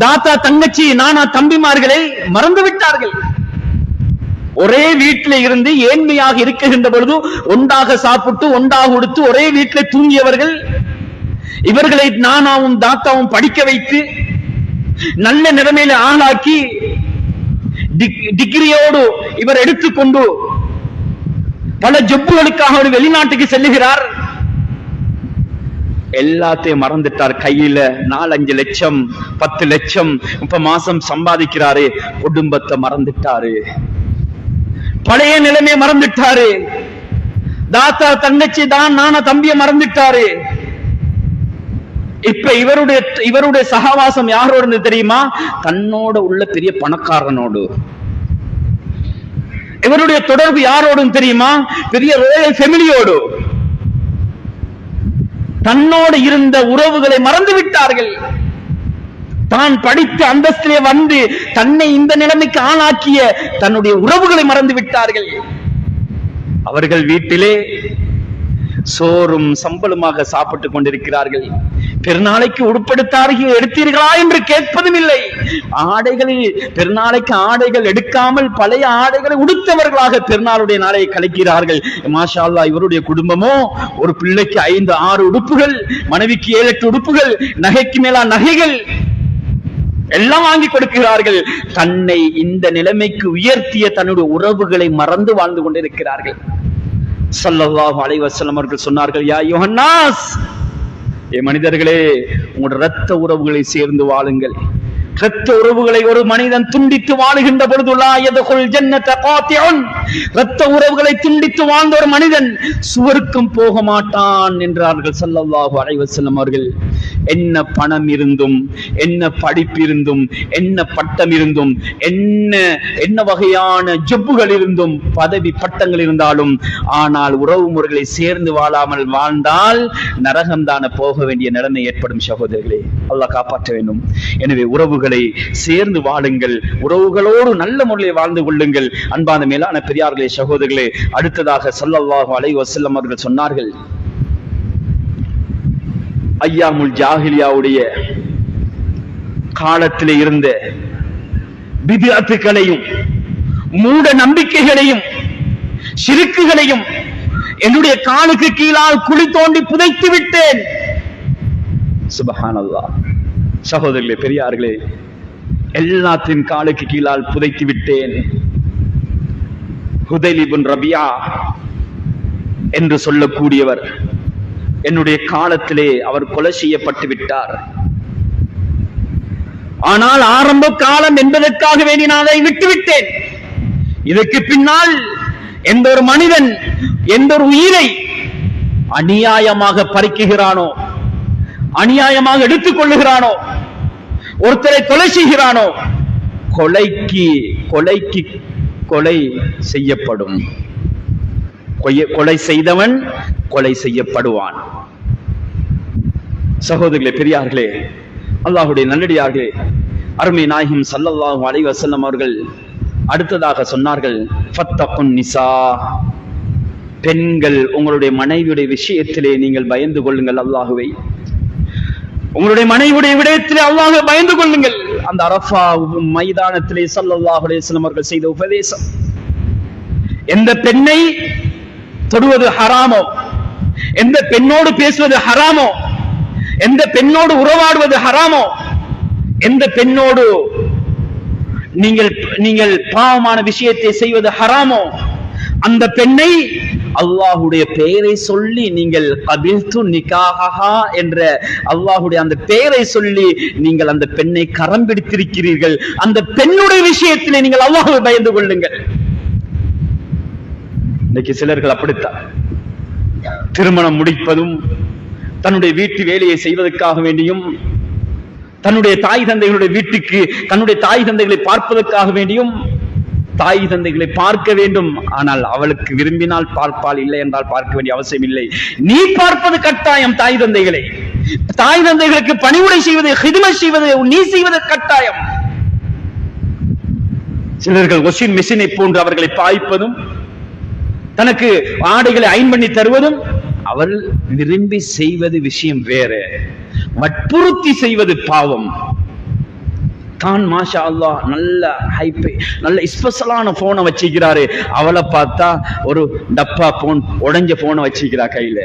தாத்தா தங்கச்சி நானா தம்பிமார்களை மறந்து விட்டார்கள். ஒரே வீட்டில இருந்து ஏழ்மையாக இருக்கின்ற பொழுது ஒன்றாக சாப்பிட்டு ஒன்றாக உடுத்து ஒரே வீட்டில் தூங்கியவர்கள், இவர்களை நானாவும் தாத்தாவும் படிக்க வைத்து நல்ல நிலைமையில ஆளாக்கி டிகிரியோடு இவர் எடுத்துக்கொண்டு பல ஜப்புகளுக்காக வெளிநாட்டுக்கு செல்லுகிறார். எல்லாத்தையும் மறந்துட்டார். கையில 4-5 லட்சம் 10 லட்சம் இப்ப மாசம் சம்பாதிக்கிறாரு. குடும்பத்தை மறந்துட்டாரு, பழைய நிலைமையை மறந்துட்டாரு, தாத்தா தங்கச்சி தான் நானா தம்பிய மறந்துட்டாரு. இப்ப இவருடைய சகவாசம் யாரோடு தெரியுமா? தன்னோட உள்ள பெரிய பணக்காரனோடு. இவருடைய தொடர்பு யாரோடும் தெரியுமா? பெரிய ரோயல் ஃபேமிலியோடு. தன்னோடு இருந்த உறவுகளை மறந்து விட்டார்கள். தான் படித்து அந்தஸ்திலே வந்து தன்னை இந்த நிலைமைக்கு ஆளாக்கிய தன்னுடைய உறவுகளை மறந்து விட்டார்கள். அவர்கள் வீட்டிலே சோறும் சம்பளமாக சாப்பிட்டுக் கொண்டிருக்கிறார்கள். பெருநாளைக்கு உடுப்படுத்தார்கள் எடுத்தீர்களா என்று கேட்பதும் இல்லை. ஆடைகளில் பெருநாளைக்கு ஆடைகள் எடுக்காமல் பழைய ஆடைகளை உடுத்தவர்களாக பெருநாளுடைய நாளை கழிக்கிறார்கள். மாஷா அல்லாஹ், இவருடைய குடும்பமோ ஒரு பிள்ளைக்கு 5-6 உடுப்புகள், மனைவிக்கு 7-8 உடுப்புகள், நகைக்கு மேலா நகைகள் எல்லாம் வாங்கி கொடுக்கிறார்கள். தன்னை இந்த நிலைமைக்கு உயர்த்திய தன்னுடைய உறவுகளை மறந்து வாழ்ந்து கொண்டிருக்கிறார்கள். ஸல்லல்லாஹு அலைஹி வஸல்லம் அவர்கள் சொன்னார்கள், யா யுஹன்னாஸ், மனிதர்களே, உங்களுடைய இரத்த உறவுகளை சேர்ந்து வாழுங்கள். இரத்த உறவுகளை ஒரு மனிதன் துண்டித்து வாழுகின்ற பொழுது லா யதுகுல் ஜன்னத காத்திஉன், இரத்த உறவுகளை துண்டித்து வாழ்ந்த ஒரு மனிதன் சுவர்க்கம் போக மாட்டான் என்றார்கள் ஸல்லல்லாஹு அலைஹி வஸல்லம் அவர்கள். என்ன பணம் இருந்தும், என்ன படிப்பு இருந்தும், என்ன பட்டம் இருந்தும், என்ன வகையான ஜப்புகள் இருந்தும், பதவி பட்டங்கள் இருந்தாலும், ஆனால் உறவு முறைகளை சேர்ந்து வாழாமல் வாழ்ந்தால் நரகம்தான போக வேண்டிய நிலைமை ஏற்படும். சகோதரர்களே, அல்லாஹ் காப்பாற்ற வேண்டும். எனவே உறவுகளை சேர்ந்து வாழுங்கள், உறவுகளோடு நல்ல முறையில் வாழ்ந்து கொள்ளுங்கள். அன்பான மேலான பெரியார்களே, சகோதரர்களே, அடுத்ததாக ஸல்லல்லாஹு அலைஹி வஸல்லம் அவர்கள் சொன்னார்கள், ஐயாமுல் ஜாஹிலியாவுடைய காலத்திலே இருந்த பித்அத்துகளையும் மூட நம்பிக்கைகளையும் ஷிர்க்குகளையும் என்னுடைய காலுக்கு கீழால் குழி தோண்டி புதைத்து விட்டேன். சுப்ஹானல்லாஹ். சகோதரர்களே, பெரியார்களே, எல்லாத்தின் காலுக்கு கீழால் புதைத்து விட்டேன். ஹுதைல் இப்னு ரபியா என்று சொல்லக்கூடியவர் என்னுடைய காலத்திலே அவர் கொலை செய்யப்பட்டு விட்டார். ஆனால் ஆரம்ப காலம் என்பதற்காக வேண்டி நான் அதை விட்டுவிட்டேன். இதற்கு பின்னால் எந்த ஒரு மனிதன் எந்த ஒரு உயிரை அநியாயமாக பறிக்குகிறானோ, அநியாயமாக எடுத்துக் கொள்ளுகிறானோ, ஒருத்தரை கொலை செய்கிறானோ, கொலைக்கு கொலை செய்யப்படும். கொலை செய்தவன் கொலை செய்யப்படுவான். சகோதரர்களே, பெரியார்களே, அல்லாஹ்வுடைய நல்லடியார்களே, அருமை நாயகம் ஸல்லல்லாஹு அலைஹி வஸல்லம் அவர்கள் அடுத்ததாக சொன்னார்கள், ஃபத்தகுன் நிசா, பெண்கள் உங்களுடைய மனைவியுடைய விஷயத்திலே நீங்கள் பயந்து கொள்ளுங்கள் அல்லாஹுவை. உங்களுடைய மனைவியுடைய விடயத்திலே அல்லாஹ்வை பயந்து கொள்ளுங்கள். அந்த அரஃபா மைதானத்திலே ஸல்லல்லாஹு அலைஹி வஸல்லம் அவர்கள் செய்த உபதேசம், எந்த பெண்ணை தொடுவது ஹராமோ, எந்த பெண்ணோடு பேசுவது ஹராமோ, எந்த பெண்ணோடு உறவாடுவது ஹராமோ, எந்த பெண்ணோடு நீங்கள் பாவமான விஷயத்தை செய்வது ஹராமோ, அந்த பெண்ணை அல்லாஹ்வுடைய பெயரை சொல்லி நீங்கள் கபில்து நிகாஹா என்ற அல்லாஹ்வுடைய அந்த பெயரை சொல்லி நீங்கள் அந்த பெண்ணை கரம் பிடித்திருக்கிறீர்கள். அந்த பெண்ணுடைய விஷயத்திலே நீங்கள் அல்லாஹ்வை பயந்து கொள்ளுங்கள். இன்னைக்கு சிலர்கள் அப்படித்தான், திருமணம் முடிப்பதும் தன்னுடைய வீட்டு வேலையை செய்வதற்காக வேண்டியும், தன்னுடைய தாய் தந்தைகளுடைய வீட்டுக்கு தன்னுடைய தாய் தந்தைகளை பார்ப்பதற்காக வேண்டியும், தாய் தந்தைகளை பார்க்க வேண்டும், ஆனால் அவளுக்கு விரும்பினால் பார்ப்பால், இல்லை என்றால் பார்க்க வேண்டிய அவசியம் இல்லை. நீ பார்ப்பது கட்டாயம். தாய் தந்தைகளை, தாய் தந்தைகளுக்கு பணிவுடை செய்வது, ஹிதுமத் செய்வது நீ செய்வது கட்டாயம். சிலர்கள் வாஷிங் மெஷினை போன்று அவர்களை பாய்ப்பதும், தனக்கு ஆடைகளை அயன் பண்ணி தருவதும் அவள் விரும்பி செய்வது விஷயம் வேற. வற்புறுத்தி செய்வது பாவம். தான் மாஷா அல்லாஹ் நல்ல ஹைப்பை, நல்ல ஸ்பெஷலான போனை வச்சிருக்கிறாரு, அவளை பார்த்தா ஒரு டப்பா போன், உடைஞ்ச போனை வச்சிருக்கிறா கையில.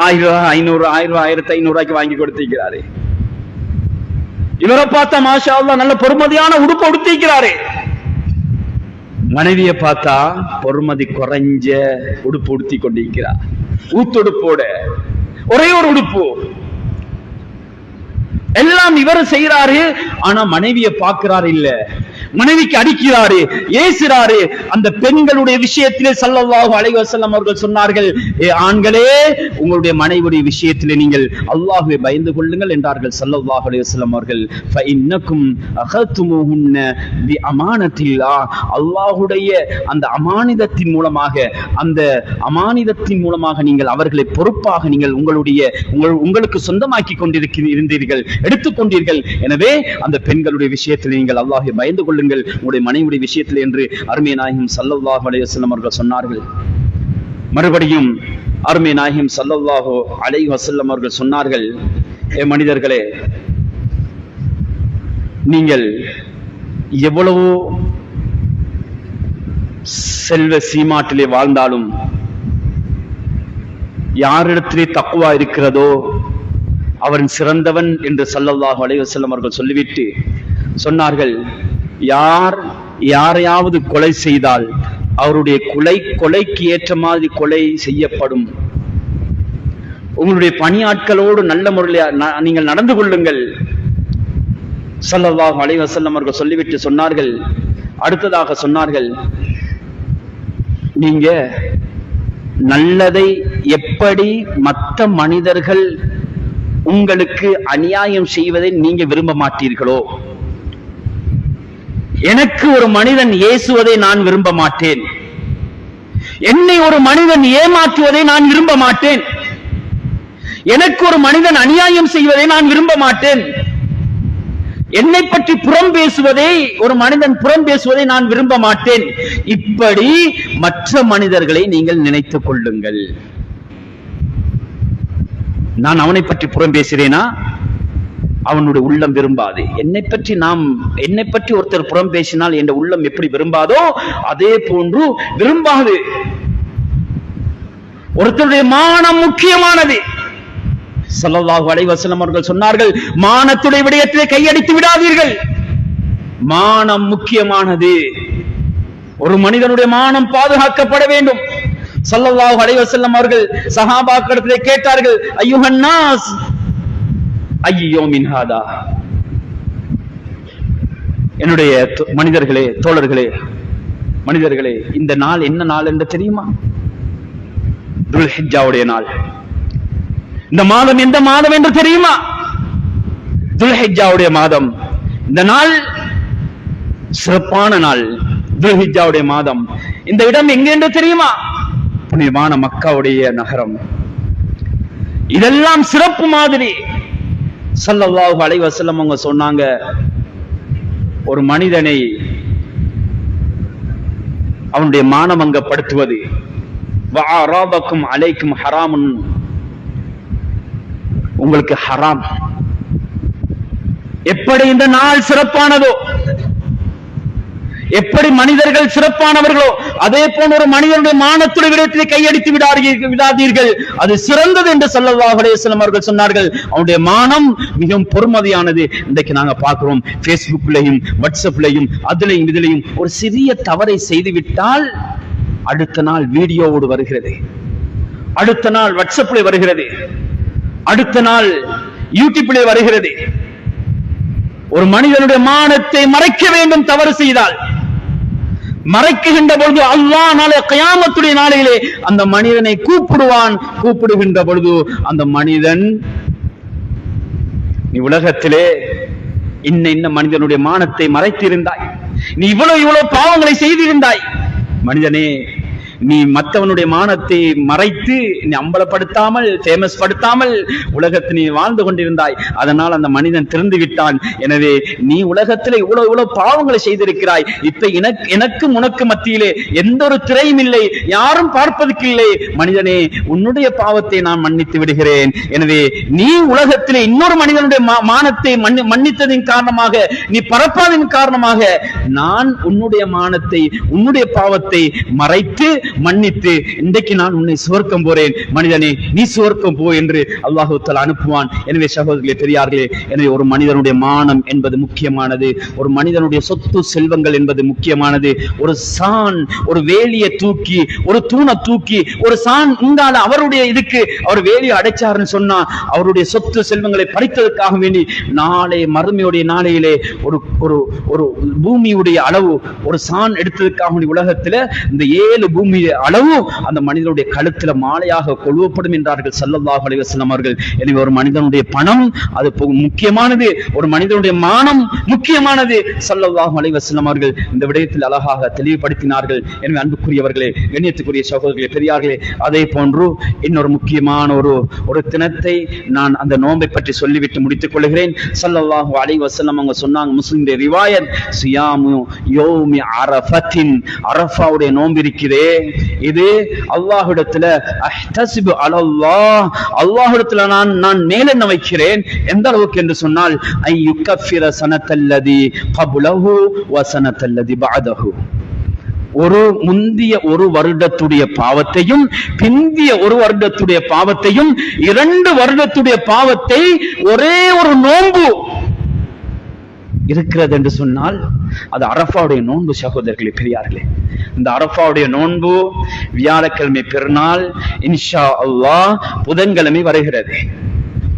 1000 ரூபாய் 500 1000 ரூபாய் 1500 ரூபாய்க்கு வாங்கி கொடுத்திருக்கிறாரு. இவரை பார்த்தா மாஷா அல்லாஹ் நல்ல பொறுமதியான உடுப்பு உடுத்திருக்கிறாரு. மனைவியை பார்த்தா பொறுமதி குறைஞ்ச உடுப்பு உடுத்தி கொண்டிருக்கிறார். ஊத்துடுப்போட ஒரே ஒரு உடுப்பு, எல்லாம் இவர் செய்யறாரு. ஆனா மனைவியை பார்க்கிறாரு இல்ல, மனைவிக்கு அடிக்கிறாரு, ஏசுறாரு. அந்த பெண்களுடைய விஷயத்திலே ஸல்லல்லாஹு அலைஹி வஸல்லம் அவர்கள் சொன்னார்கள், ஆண்களே உங்களுடைய மனைவியுடைய விஷயத்திலே நீங்கள் அல்லாஹ்வை பயந்து கொள்ளுங்கள் என்றார்கள் ஸல்லல்லாஹு அலைஹி வஸல்லம் அவர்கள். ஃபஇன்னக்கும் அகதுமுஹுன்ன பிஅமானத்தில்லாஹ், அல்லாஹ்வுடைய அந்த அமானிதத்தின் மூலமாக, அந்த அமானிதத்தின் மூலமாக நீங்கள் அவர்களை பொறுப்பாக நீங்கள் உங்களுக்கு சொந்தமாக்கி கொண்டிருந்தீர்கள், எடுத்துக்கொண்டீர்கள். எனவே அந்த பெண்களுடைய விஷயத்தில் நீங்கள் அல்லாஹ்வை பயந்து கொள்ளுங்கள் உங்களுடைய மனைவியுடைய விஷயத்தில் என்று அருமை நாயகம் ஸல்லல்லாஹு அலைஹி வஸல்லம் அவர்கள் சொன்னார்கள். மறுபடியும் அருமை நாயகம் ஸல்லல்லாஹு அலைஹி வஸல்லம் அவர்கள் சொன்னார்கள், மனிதர்களே, நீங்கள் எவ்வளவோ செல்வ சீமாட்டிலே வாழ்ந்தாலும் யாரிடத்திலே தக்வா இருக்கிறதோ அவன் சிறந்தவன் என்று ஸல்லல்லாஹு அலைஹி வஸல்லம் அவர்கள் சொல்லிவிட்டு சொன்னார்கள், யாரையாவது கொலை செய்தால் அவருடைய கொலைக்கு ஏற்ற மாதிரி கொலை செய்யப்படும். உங்களுடைய பணியாட்களோடு நல்ல முறையில் நீங்கள் நடந்து கொள்ளுங்கள் ஸல்லல்லாஹு அலைஹி வஸல்லம் அவர்கள் சொல்லிவிட்டு சொன்னார்கள். அடுத்ததாக சொன்னார்கள், நீங்க நல்லதை எப்படி மற்ற மனிதர்கள் உங்களுக்கு அநியாயம் செய்வதை நீங்க விரும்ப மாட்டீர்களோ, எனக்கு ஒரு மனிதன் ஏசுவதை நான் விரும்ப மாட்டேன், என்னை ஒரு மனிதன் ஏமாற்றுவதை நான் விரும்ப மாட்டேன், எனக்கு ஒரு மனிதன் அநியாயம் செய்வதை நான் விரும்ப மாட்டேன், என்னை பற்றி புறம் பேசுவதை, ஒரு மனிதன் புறம் பேசுவதை நான் விரும்ப மாட்டேன். இப்படி மற்ற மனிதர்களை நீங்கள் நினைத்துக் கொள்ளுங்கள். நான் அவனை பற்றி புறம் பேசுறேனா அவனுடைய உள்ளம் விரும்பாது. என்னை பற்றி ஒருத்தர் புறம் பேசினால் என் உள்ளம் எப்படி விரும்பாதோ அதே போன்று விரும்பாது. ஒருத்தருடைய மானம் முக்கியமானது. ஸல்லல்லாஹு அலைஹி வஸல்லம் அவர்கள் சொன்னார்கள், மானத்துடைய விடயத்திலே கையடித்து விடாதீர்கள். மானம் முக்கியமானது. ஒரு மனிதனுடைய மானம் பாதுகாக்கப்பட வேண்டும். ஸல்லல்லாஹு அலைஹி வஸல்லம் அவர்கள் சஹாபாக்களிடத்திலே கேட்டார்கள், அய்யுஹன் நாஸ் ஐயோ மின் ஹாதா, என்னுடைய மனிதர்களே, தோழர்களே, மனிதர்களே, இந்த நாள் என்ன நாள் என்று தெரியுமா? துல்ஹிஜ்ஜாவுடைய நாள். இந்த மாதம் எந்த மாதம் என்று தெரியுமா? துல்ஹிஜ்ஜாவுடைய மாதம். இந்த நாள் சிறப்பான நாள், துல்ஹிஜ்ஜாவுடைய மாதம். இந்த இடம் எங்கே என்று தெரியுமா? புனிதமான மக்காவுடைய நகரம். இதெல்லாம் சிறப்பு மாதிரி. ஸல்லல்லாஹு அலைஹி வஸல்லம் அவங்க சொன்னாங்க, ஒரு மனிதனை அவனுடைய மானமங்கப்படுத்துவது. வஅராபக்கும் அலைக்கும் ஹராமுன், உங்களுக்கு ஹராம். எப்படி இந்த நாள் சிறப்பானதோ, எப்படி மனிதர்கள் சிறப்பானவர்களோ, அதே போன்ற ஒரு மனிதனுடைய மானத்துடைய விடயத்திலே கையடித்து விடாதீர்கள், அது சிறந்தது என்று ஸல்லல்லாஹு அலைஹி வஸல்லம் அவர்கள் சொன்னார்கள். அவனுடைய மானம் மிகவும் பொறுமதியானது. இன்றைக்கு நாங்க பார்க்கிறோம், பேஸ்புக்லையும் வாட்ஸ்அப்லையும் அதுலையும் இதுலையும் ஒரு சிறிய தவறை செய்துவிட்டால் அடுத்த நாள் வீடியோவோடு வருகிறது, அடுத்த நாள் வாட்ஸ்அப்ல வருகிறது, அடுத்த நாள் யூடியூப்ல வருகிறது. ஒரு மனிதனுடைய மானத்தை மறைக்க வேண்டும் தவறு செய்தால், மறைக்குகின்ற பொழுது அல்லாஹ் நாளை கியாமத்துடைய நாளையிலே அந்த மனிதனை கூப்பிடுவான். கூப்பிடுகின்ற பொழுது அந்த மனிதன், நீ உலகத்திலே இன்ன மனிதனுடைய மானத்தை மறைத்திருந்தாய், நீ இவ்வளவு பாவங்களை செய்திருந்தாய், மனிதனே நீ மற்றவனுடைய மானத்தை மறைத்து நீ அம்பலப்படுத்தாமல் ஃபேமஸ் படுத்தாமல் உலகத்தில் நீ வாழ்ந்து கொண்டிருந்தாய். அதனால் அந்த மனிதன் திறந்து விட்டான். எனவே நீ உலகத்தில் இவ்வளவு பாவங்களை செய்திருக்கிறாய். இப்ப எனக்கும் உனக்கு மத்தியிலே எந்த ஒரு திரையும் இல்லை, யாரும் பார்ப்பதற்கு இல்லை. மனிதனே, உன்னுடைய பாவத்தை நான் மன்னித்து விடுகிறேன். எனவே நீ உலகத்திலே இன்னொரு மனிதனுடைய மானத்தை மன்னித்ததின் காரணமாக, நீ பரப்பாததின் காரணமாக நான் உன்னுடைய மானத்தை உன்னுடைய பாவத்தை மறைத்து மன்னித்து இன்றைக்கு நான் உன்னை சுவர்க்கம் போறேன், மனிதனே நீ சுவர்க்கம் போ என்று அல்லாஹ் தஆலா அனுப்புவான். எனவே சகோதரர்களே, பெரியார்களே, எனவே ஒரு மனிதனுடைய மானம் என்பது முக்கியமானது. ஒரு மனிதனுடைய சொத்து செல்வங்கள் என்பது முக்கியமானது. ஒரு சான், ஒரு வேலியை தூக்கி, ஒரு தூணை தூக்கி, ஒரு சான் இங்கால அவருடைய இதுக்கு அவர் வேலியை அடைச்சாருன்னு சொன்னா அவருடைய சொத்து செல்வங்களை பறித்ததற்காக வேண்டி நாளை மறுமையுடைய நாளையிலே ஒரு ஒரு பூமியுடைய அளவு ஒரு சான் எடுத்ததற்காக வேண்டி உலகத்துல இந்த 7 பூமி அளவு அந்த மனிதனுடைய கழுத்துல மாலையாக கொழுவப்படும் என்றார்கள் ஸல்லல்லாஹு அலைஹி வஸல்லம் அவர்கள். எனவே ஒரு மனிதனுடைய பணம் அது முக்கியமானது, ஒரு மனிதனுடைய மானம் முக்கியமானது. ஸல்லல்லாஹு அலைஹி வஸல்லம் அவர்கள் இந்த விடயத்தில் அழகாக தெளிவுபடுத்தினார்கள். எனவே அன்புக்குரியவர்களே, கண்ணியத்துக்குரிய சகோதரர்களே, பெரியார்களே, அதே போன்று இன்னொரு முக்கியமான ஒரு தினத்தை நான் அந்த நோன்பை பற்றி சொல்லிவிட்டு முடித்துக் கொள்கிறேன். ஸல்லல்லாஹு அலைஹி வஸல்லம் அவங்க சொன்னாங்க, முஸ்லிமுடைய ரிவாயத், சியாமு யௌமி அரஃபத்தின், அரஃபாவுடைய நோன்பு இருக்கிறதே, இது அல்லாஹ்விடத்துல அஹ்தஸிபு அலல்லாஹ், அல்லாஹ்விடத்துல நான் மேலெண்ண வைக்கிறேன். எந்த அளவுக்கு என்று சொன்னால், ஐயுகஃபிர சனத்தல்லதி கப்லஹு வ சனத்தல்லதி பஅதஹு, ஒரு முந்திய ஒரு வருடத்துடைய பாவத்தையும் பிந்திய ஒரு வருடத்துடைய பாவத்தையும் 2 வருடத்துடைய பாவத்தை ஒரே ஒரு நோன்பு இருக்கிறது என்று சொன்னால் அது அரஃபாவுடைய நோன்பு. சகோதரர்களே, பெரியார்களே, இந்த அரஃபாவுடைய நோன்பு வியாழக்கிழமை பெருநாள் இன்ஷா அல்லாஹ் புதன்கிழமை வருகிறது.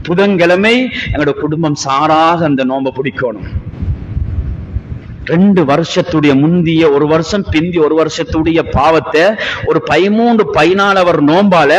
புதன்கிழமை எங்களோட குடும்பம் சாராக அந்த நோன்பை பிடிக்கணும். 2 வருஷத்துடைய முந்திய ஒரு வருஷம் பிந்தி ஒரு வருஷத்துடைய பாவத்தை ஒரு 13-14 நோம்பால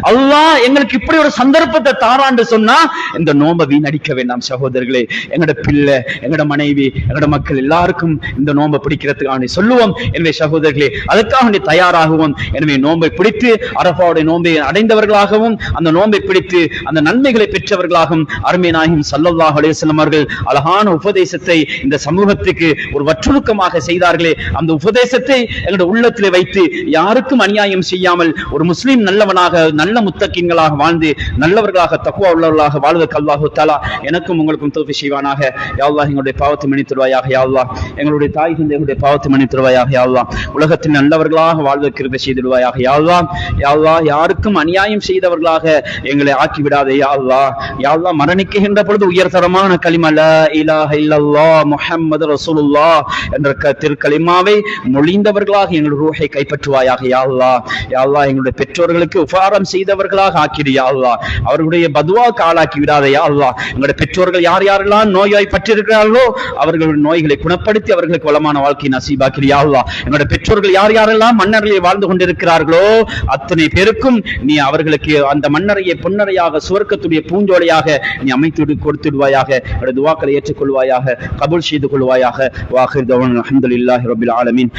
அல்லாஹ் எங்களுக்கு இப்படி ஒரு சந்தர்ப்பத்தை தாரான்னு சொன்னா இந்த நோம்பை வீணடிக்க வேண்டாம் சகோதரர்களே. எங்கட பிள்ளை, எங்கட மனைவி, எங்கட மக்கள் எல்லாருக்கும் இந்த நோம்பை பிடிக்கிறதுக்காக சொல்லுவோம். எனவே சகோதரர்களே, அதுக்காக தயாராகுவோம். எனவே நோம்பை பிடித்து அரஃபாவுடைய நோம்பை அடைந்தவர்களாகவும் அந்த நோம்பை பிடித்து அந்த நன்மைகளை பெற்றவர்களாகவும் அருமை நாயகம் ஸல்லல்லாஹு அலைஹி வஸல்லம் அவர்கள் அழகான உபதேசத்தை இந்த சமூகத்துக்கு ஒரு வற்றுருக்கமாக செய்தார்களே, அந்த உபதேசத்தை எங்களுடைய உள்ளத்திலே வைத்து யாருக்கும் அநியாயம் செய்யாமல் ஒரு முஸ்லிம் நல்லவனாக, நல்ல முத்தகீன்களாக வாழ்ந்து நல்லவர்களாக, தக்வா உள்ளவர்களாக வாழ்வதற்கு அல்லாஹ் தஆலா எனக்கும் உங்களுக்கும் தௌஃபீக் செய்வானாக. யா அல்லாஹ், எங்களுடைய பாவத்தை மன்னித்து தருவாயாக. யா அல்லாஹ், எங்களுடைய தாய் தந்தைகளுடைய பாவத்தை மன்னித்து தருவாயாக. யா அல்லாஹ், உலகத்தில் நல்லவர்களாக வாழ்வதற்கு கிருபை செய்திடுவாயாக. யா அல்லாஹ், யா அல்லாஹ், யாருக்கும் அநியாயம் செய்தவர்களாக எங்களை ஆக்கி விடாதே. யா அல்லாஹ், யா அல்லாஹ், மரணிக்கின்ற பொழுது உயர்தரமான கலிமா லா இலாஹ இல்லல்லாஹ் முஹம்மது ரசூலுல்லாஹ் என்ற திருக்கலிமாவை மொழிந்தவர்களாக எங்கள் ரூஹை கைப்பற்றுவாயாக. யா அல்லாஹ், யா அல்லாஹ், எங்களுடைய பெற்றோர்களுக்கு உபகாரம் செய்தவர்களாக ஆக்கிடு. யா அல்லாஹ், அவர்களுடைய பதுவாக்கு ஆளாக்கி விடாதே. யா அல்லாஹ், எங்களுடைய பெற்றோர்கள் யார் யாரெல்லாம் நோயாய் பற்றிருக்கிறார்களோ அவர்களுடைய நோய்களை குணப்படுத்தி அவர்களுக்கு வளமான வாழ்க்கை நசீபாக்கிடு. யா அல்லாஹ், எங்களுடைய பெற்றோர்கள் யார் யாரெல்லாம் மன்னரையை வாழ்ந்து கொண்டிருக்கிறார்களோ அத்தனை பேருக்கும் நீ அவர்களுக்கு அந்த மன்னரையை பொன்னரையாக சுவர்க்கத்துடைய பூஞ்சோலையாக நீ அமைத்து கொடுத்துடுவாயாக. என்னுடைய துவாக்களை ஏற்றுக்கொள்வாயாக, கபூல் செய்து கொள்வாயாக. வாஹிர் தவானா அல்ஹம்துலில்லாஹி ரப்பில் ஆலமீன்.